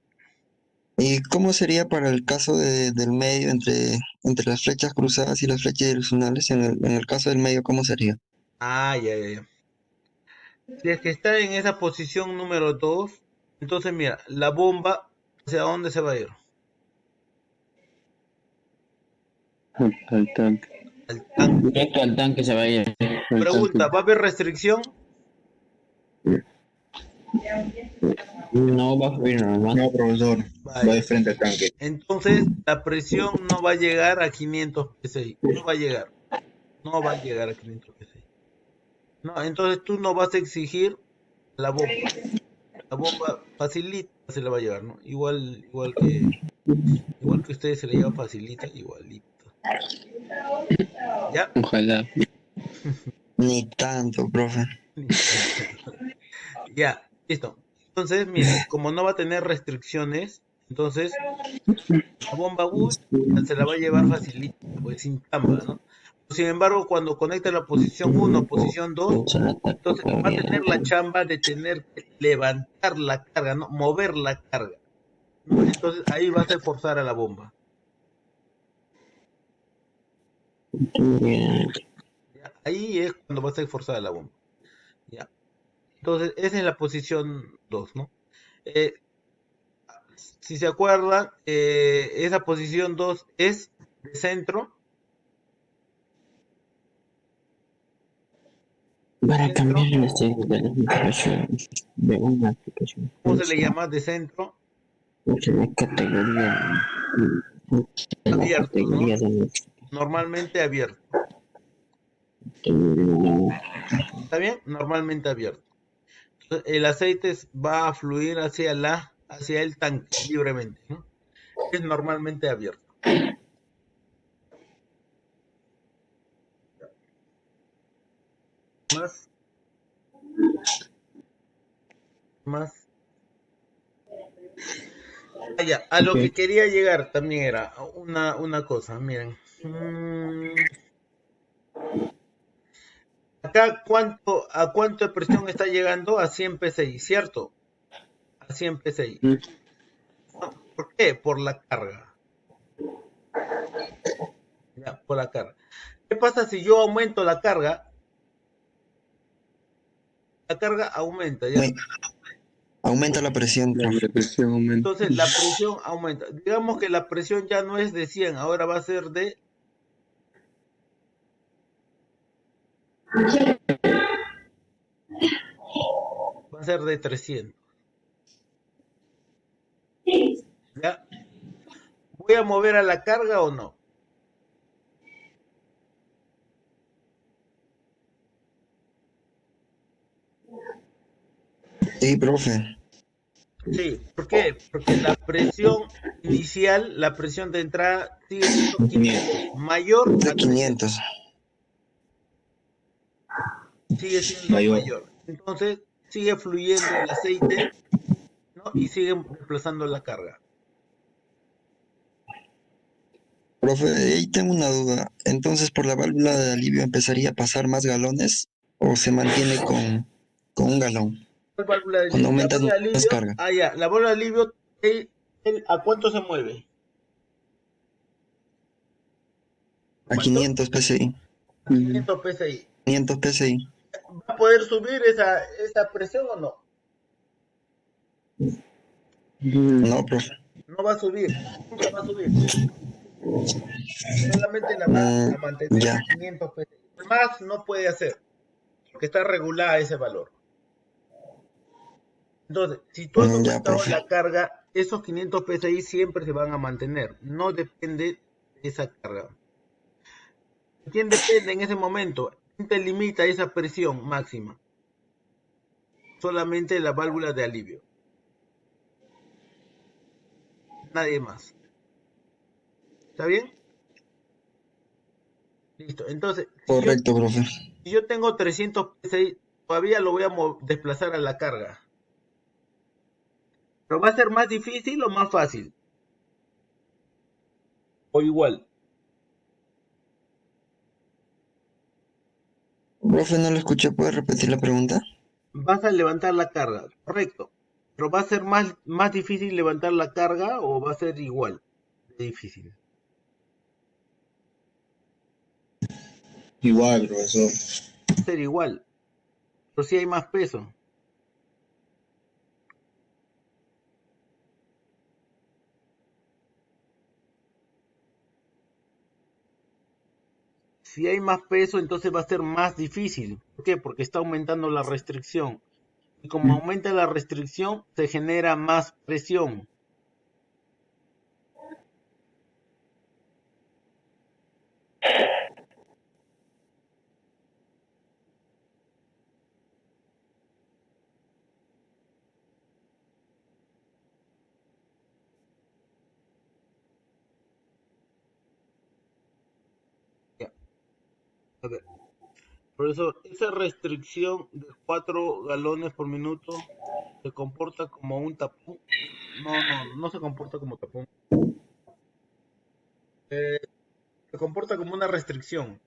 ¿y cómo sería para el caso del medio entre las flechas cruzadas y las flechas direccionales? En el caso del medio, ¿cómo sería? Ah, ya, ya, ya. Si es que está en esa posición número 2, entonces mira, la bomba, ¿hacia dónde se va a ir? Al tanque. Al tanque. Directo al tanque se va a ir. Al Pregunta, tanque. ¿va a haber restricción? No va a fluir normal. No, profesor, va Vaya. de frente al tanque. Entonces, la presión no va a llegar a 500 psi. No va a llegar. No va a llegar a 500 psi. No, entonces tú no vas a exigir la bomba. La bomba facilita se la va a llevar, ¿no? Igual que ustedes se la llevan facilita, igualito. ¿Ya? Ojalá. Ni tanto, profe. Ni tanto. Ya, listo. Entonces, mira, como no va a tener restricciones, entonces la bomba Wood se la va a llevar facilita, pues sin tamba, ¿no? Sin embargo, cuando conecta la posición 1, posición 2, Se la ataca entonces va a todavía. tener la chamba de tener que levantar la carga, ¿no? Mover la carga, ¿no? Entonces ahí vas a forzar a la bomba. Bien. ¿Ya? Ahí es cuando vas a forzar a la bomba. ¿Ya? Entonces, esa es la posición 2, ¿no? Eh, si se acuerdan, esa posición 2 es de centro. Para Centro, cambiar el estilo de la aplicación de una aplicación ¿cómo se le llama? De centro en la categoría en la abierto, ¿no? categoría de Normalmente abierto. ¿Está bien? Normalmente abierto. Entonces, el aceite va a fluir hacia el tanque libremente, ¿no? Es normalmente abierto. Más, más. Ya, a lo Ok. que quería llegar también era una cosa, miren. Acá, ¿a cuánto de presión está llegando? A 100 psi, ¿cierto? A 100 psi. No, ¿por qué? Por la carga. Ya, por la carga. ¿Qué pasa si yo aumento la carga? La carga aumenta, ¿ya? Aume- Aumenta la presión, La profe. presión aumenta. Entonces la presión aumenta. Digamos que la presión ya no es de 100, ahora va a ser de 300. ¿Ya? ¿Voy a mover a la carga o no? Sí, profe. Sí, ¿por qué? Porque la presión inicial, la presión de entrada sigue siendo 500, mayor De a 300, 500. sigue siendo mayor. mayor. Entonces sigue fluyendo el aceite, ¿no? Y sigue desplazando la carga. Profe, ahí tengo una duda. Entonces, ¿por la válvula de alivio empezaría a pasar más galones o se mantiene con un galón ¿Cuál válvula de cuando alivio? La aumentas válvula de más alivio, carga? ya, la válvula de alivio, ¿a cuánto se mueve? A ¿Cuánto? 500 PSI. A 500 psi. 500 PSI. ¿Va a poder subir esa presión o no? No, profe. No va a subir, nunca va a subir. Solamente la va a mantener Ya. a 500 psi. Más no puede hacer, porque está regulada ese valor. Entonces, si tú has Ya, aumentado profe. la carga, esos 500 psi siempre se van a mantener. No depende de esa carga. ¿De quién depende en ese momento? ¿Quién te limita esa presión máxima? Solamente la válvula de alivio. Nadie más. ¿Está bien? Listo. Entonces, Correcto, profe. si yo tengo 300 psi, todavía lo voy a desplazar a la carga. ¿Pero va a ser más difícil o más fácil? O igual. Profe, no lo escuché. ¿Puede repetir la pregunta? Vas a levantar la carga, correcto. Pero va a ser más difícil levantar la carga o va a ser igual de difícil. Igual, profesor. Va a ser igual. Pero si hay más peso. Si hay más peso, entonces va a ser más difícil. ¿Por qué? Porque está aumentando la restricción. Y como aumenta la restricción, se genera más presión. Ya, a ver. Por eso, esa restricción de 4 galones por minuto se comporta como un tapón. No se comporta como tapón. Eh, Se comporta como una restricción.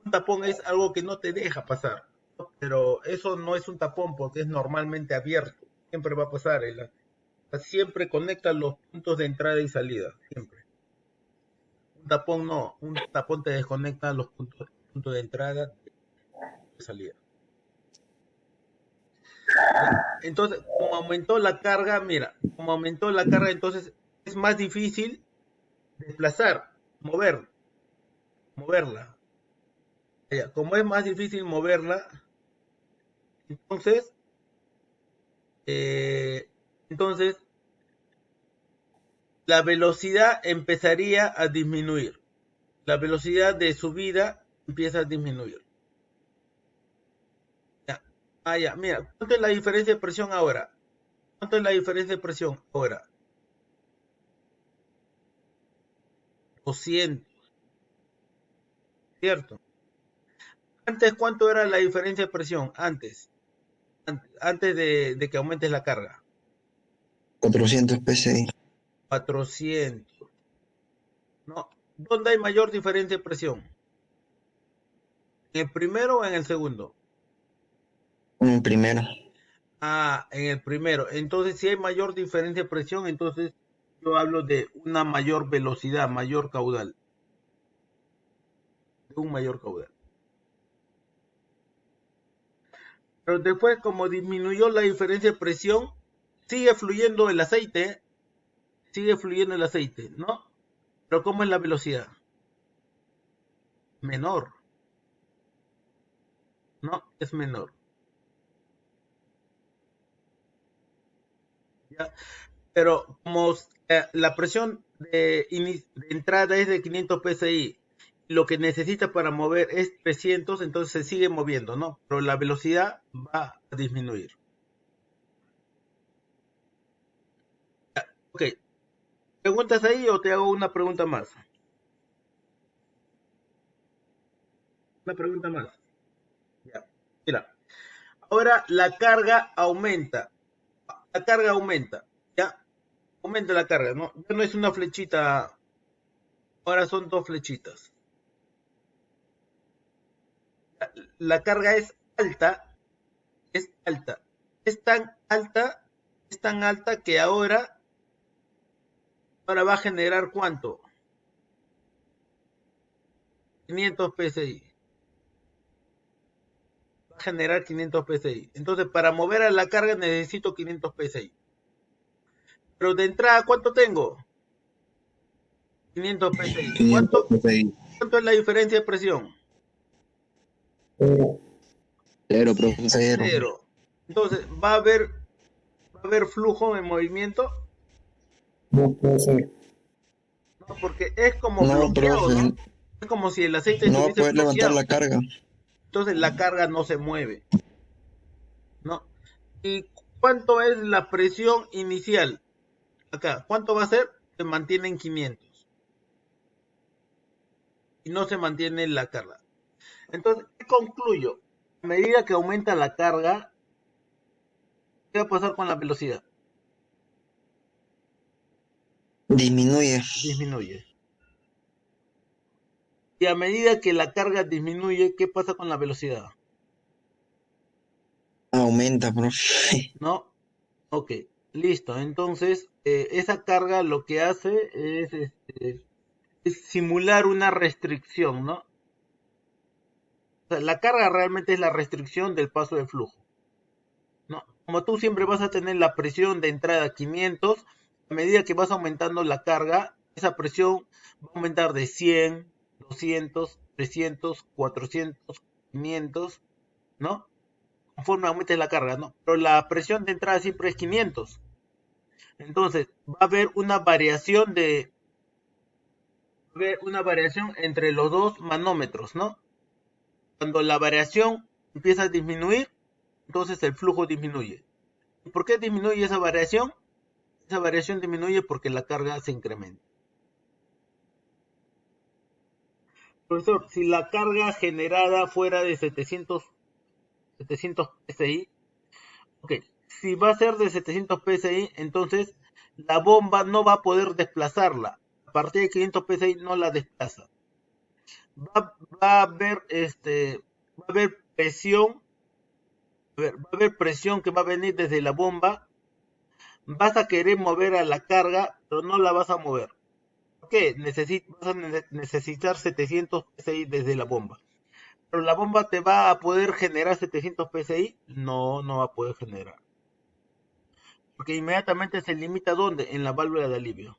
Un tapón es algo que no te deja pasar, ¿no? Pero eso no es un tapón porque es normalmente abierto. Siempre va a pasar. Siempre conecta los puntos de entrada y salida. Siempre. Un tapón no. Un tapón te desconecta los puntos de entrada y de salida. Ya. Entonces, como aumentó la carga, mira, como aumentó la carga, entonces es más difícil desplazar, moverla. Ya. Como es más difícil moverla, entonces, eh, entonces la velocidad empezaría a disminuir. La velocidad de subida empieza a disminuir. Ya. Ya, mira, ¿cuánto es la diferencia de presión ahora? ¿Cuánto es la diferencia de presión ahora? 200, ¿cierto? Antes, ¿cuánto era la diferencia de presión? Antes de que aumentes la carga. 400 PSI. 400. ¿No? ¿Dónde hay mayor diferencia de presión? ¿En el primero o en el segundo? Primero. En el primero. Entonces, si hay mayor diferencia de presión, entonces yo hablo de una mayor velocidad, mayor caudal. De un mayor caudal. Pero después, como disminuyó la diferencia de presión, sigue fluyendo el aceite, ¿no? Pero ¿cómo es la velocidad? Menor, ¿no? Es menor. ¿Ya? Pero como la presión de entrada es de 500 psi, lo que necesita para mover es 300, entonces se sigue moviendo, ¿no? Pero la velocidad va a disminuir. Ok, ¿preguntas ahí o te hago una pregunta más? Una pregunta más. Ya, mira. Ahora la carga aumenta. La carga aumenta. ¿Ya? Aumenta la carga, ¿no? Ya no es una flechita. Ahora son dos flechitas. La carga es alta. Es alta. Es tan alta. Es tan alta que ahora va a generar ¿cuánto? 500 PSI. Va a generar 500 PSI. Entonces, para mover a la carga necesito 500 PSI. Pero de entrada, ¿cuánto tengo? 500 PSI. 500 PSI. ¿Cuánto es la diferencia de presión? Cero, profesor. Cero. Cero. Entonces, ¿va a haber flujo en movimiento? No puede ser. No, porque es como No, bloqueado, profe, ¿no? Es como si el aceite no va a estuviese poder levantar bloqueado. la carga. Entonces la carga no se mueve, ¿no? ¿Y cuánto es la presión inicial? Acá, ¿cuánto va a ser? Se mantiene en 500 y no se mantiene la carga. Entonces, ¿qué concluyo? A medida que aumenta la carga, ¿qué va a pasar con la velocidad? Disminuye. Disminuye. Y a medida que la carga disminuye, ¿qué pasa con la velocidad? Aumenta, profe. ¿No? Ok, listo. Entonces, esa carga lo que hace es simular una restricción, ¿no? O sea, la carga realmente es la restricción del paso de flujo, ¿no? Como tú siempre vas a tener la presión de entrada 500, a medida que vas aumentando la carga, esa presión va a aumentar de 100, 200, 300, 400, 500, ¿no? Conforme aumente la carga, ¿no? Pero la presión de entrada siempre es 500. Entonces, va a haber una variación entre los dos manómetros, ¿no? Cuando la variación empieza a disminuir, entonces el flujo disminuye. ¿Y por qué disminuye esa variación? Esa variación disminuye porque la carga se incrementa. Profesor, si la carga generada fuera de 700 PSI, ok, si va a ser de 700 PSI, entonces la bomba no va a poder desplazarla. A partir de 500 PSI no la desplaza. Va a haber presión, va a haber presión que va a venir desde la bomba. Vas a querer mover a la carga, pero no la vas a mover. ¿Por qué? Vas a necesitar 700 PSI desde la bomba. Pero la bomba te va a poder generar 700 PSI. No, no va a poder generar. Porque inmediatamente se limita ¿dónde? En la válvula de alivio.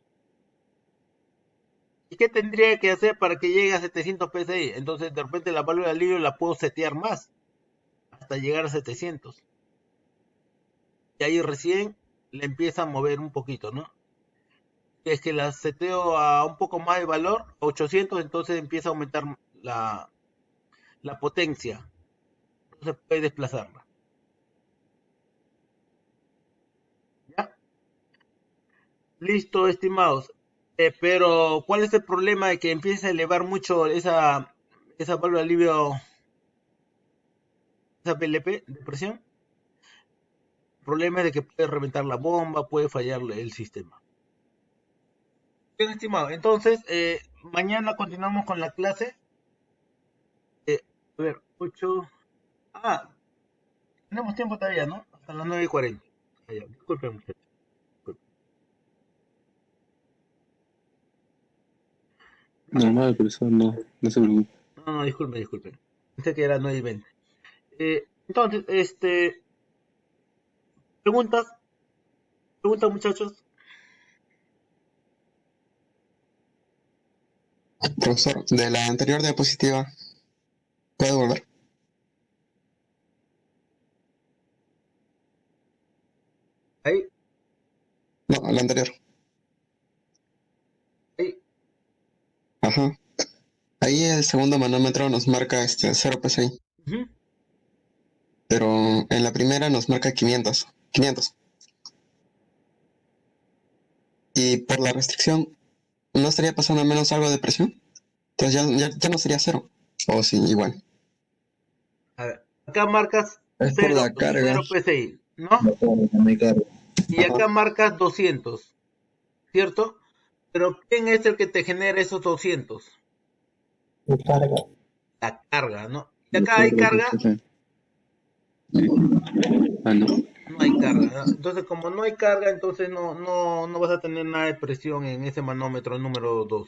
¿Y qué tendría que hacer para que llegue a 700 PSI? Entonces de repente la válvula de alivio la puedo setear más, hasta llegar a 700. Y ahí recién le empieza a mover un poquito, ¿no? Es que la seteo a un poco más de valor, a 800, entonces empieza a aumentar la potencia. Entonces puede desplazarla. ¿Ya? Listo, estimados. Pero, ¿cuál es el problema de que empiece a elevar mucho esa válvula de alivio, esa PLP de presión? El problema es de que puede reventar la bomba, puede fallarle el sistema. Bien, estimado. Entonces, mañana continuamos con la clase. A ver, 8. Ah, tenemos tiempo todavía, ¿no? Hasta las 9:40. Ah, ya, disculpen, muchachos. Disculpen. Normal, profesor, no, no se preocupe. No, no, disculpen. Pensé que era 9:20. Entonces, preguntas, muchachos. Profesor, de la anterior diapositiva, ¿puede volver? Ahí, No, la anterior. ahí. Ajá. Ahí el segundo manómetro nos marca 0 PSI, Ujú. pero en la primera nos marca 500. 500. Y por la restricción, ¿no estaría pasando al menos algo de presión? Entonces ya no sería cero. O sí, igual. A ver, acá marcas Es por 0, la carga. 0 PSI, ¿no? No hay cargo. Y acá marcas 200, ¿cierto? Pero ¿quién es el que te genera esos 200? La carga, ¿no? Y acá hay carga, Ah, no. no hay carga, ¿no? Entonces, como no hay carga, entonces no vas a tener nada de presión en ese manómetro número 2.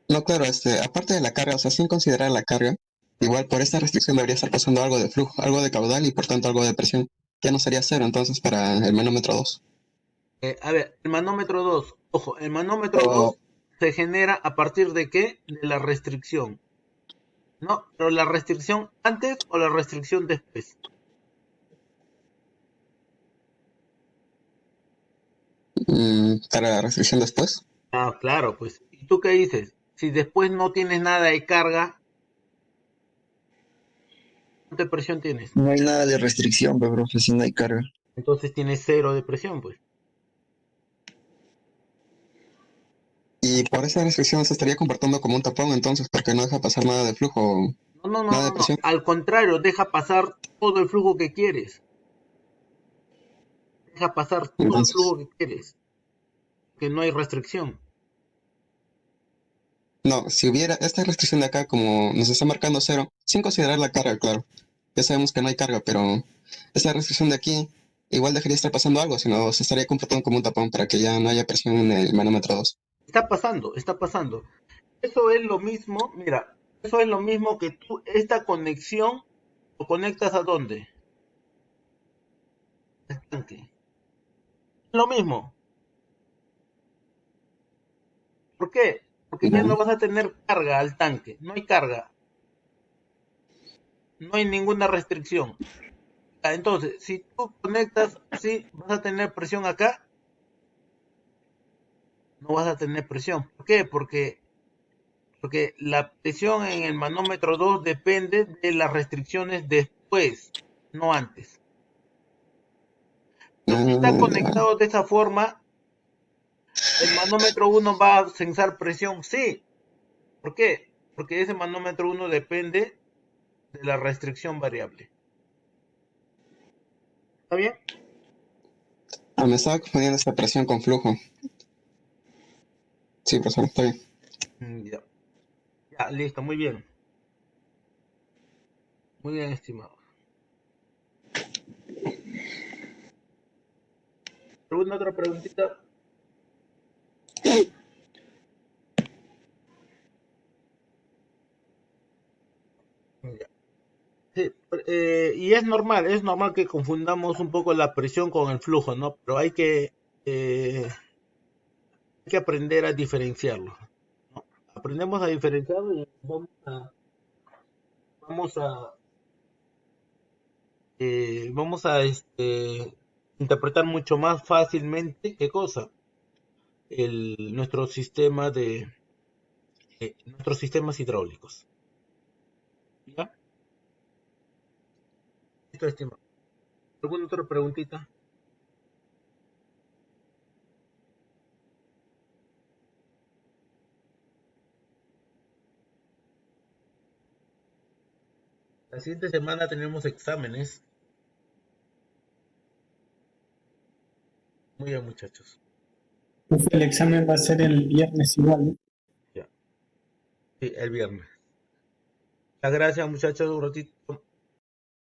No, claro, aparte de la carga, o sea, sin considerar la carga, igual por esta restricción debería estar pasando algo de flujo, algo de caudal y por tanto algo de presión. Ya no sería cero entonces para el manómetro 2. A ver, el manómetro 2, ojo, el manómetro O 2 se genera a partir de qué? De la restricción. ¿No? Pero la restricción antes o la restricción después. para la restricción después. Ah, claro, pues. ¿Y tú qué dices? Si después no tienes nada de carga, ¿cuánta presión tienes? No hay nada de restricción, pero profe, si no hay carga. Entonces tienes cero de presión, pues. Y por esa restricción se estaría comportando como un tapón entonces, porque no deja pasar nada de flujo, nada de No. presión. Al contrario, deja pasar todo el flujo que quieres. Deja pasar todo el Entonces, flujo que quieres. Que no hay restricción. no, si hubiera esta restricción de acá, como nos está marcando cero, sin considerar la carga, claro. Ya sabemos que no hay carga, pero esa restricción de aquí igual dejaría estar pasando algo, sino se estaría comportando como un tapón para que ya no haya presión en el manómetro 2. Está pasando, está pasando. Eso es lo mismo, mira, eso es lo mismo que tú, esta conexión, ¿lo conectas a dónde? Al tanque. Lo mismo. ¿Por qué? Porque ya no vas a tener carga al tanque. No hay carga. No hay ninguna restricción. Entonces, si tú conectas, sí, vas a tener presión acá. No vas a tener presión. ¿Por qué? Porque la presión en el manómetro 2 depende de las restricciones después, no antes. Pero si está Ya. conectado de esa forma, el manómetro 1 va a censar presión, sí. ¿Por qué? Porque ese manómetro 1 depende de la restricción variable. ¿Está bien? Me estaba confundiendo esta presión con flujo. Sí, profesor, está bien. Ya. Ya, listo, muy bien. Muy bien, estimado. ¿Alguna otra preguntita? Ya. Sí, y es normal que confundamos un poco la presión con el flujo, ¿no? Pero hay que aprender a diferenciarlo, ¿no? Aprendemos a diferenciarlo y vamos a, interpretar mucho más fácilmente, ¿qué cosa? Nuestros sistemas hidráulicos. ¿Ya? Listo, estimado. ¿Alguna otra preguntita? La siguiente semana tenemos exámenes. Muy bien, muchachos. El examen va a ser el viernes igual, ¿no? Ya. Sí, el viernes. Muchas gracias, muchachos. Un ratito.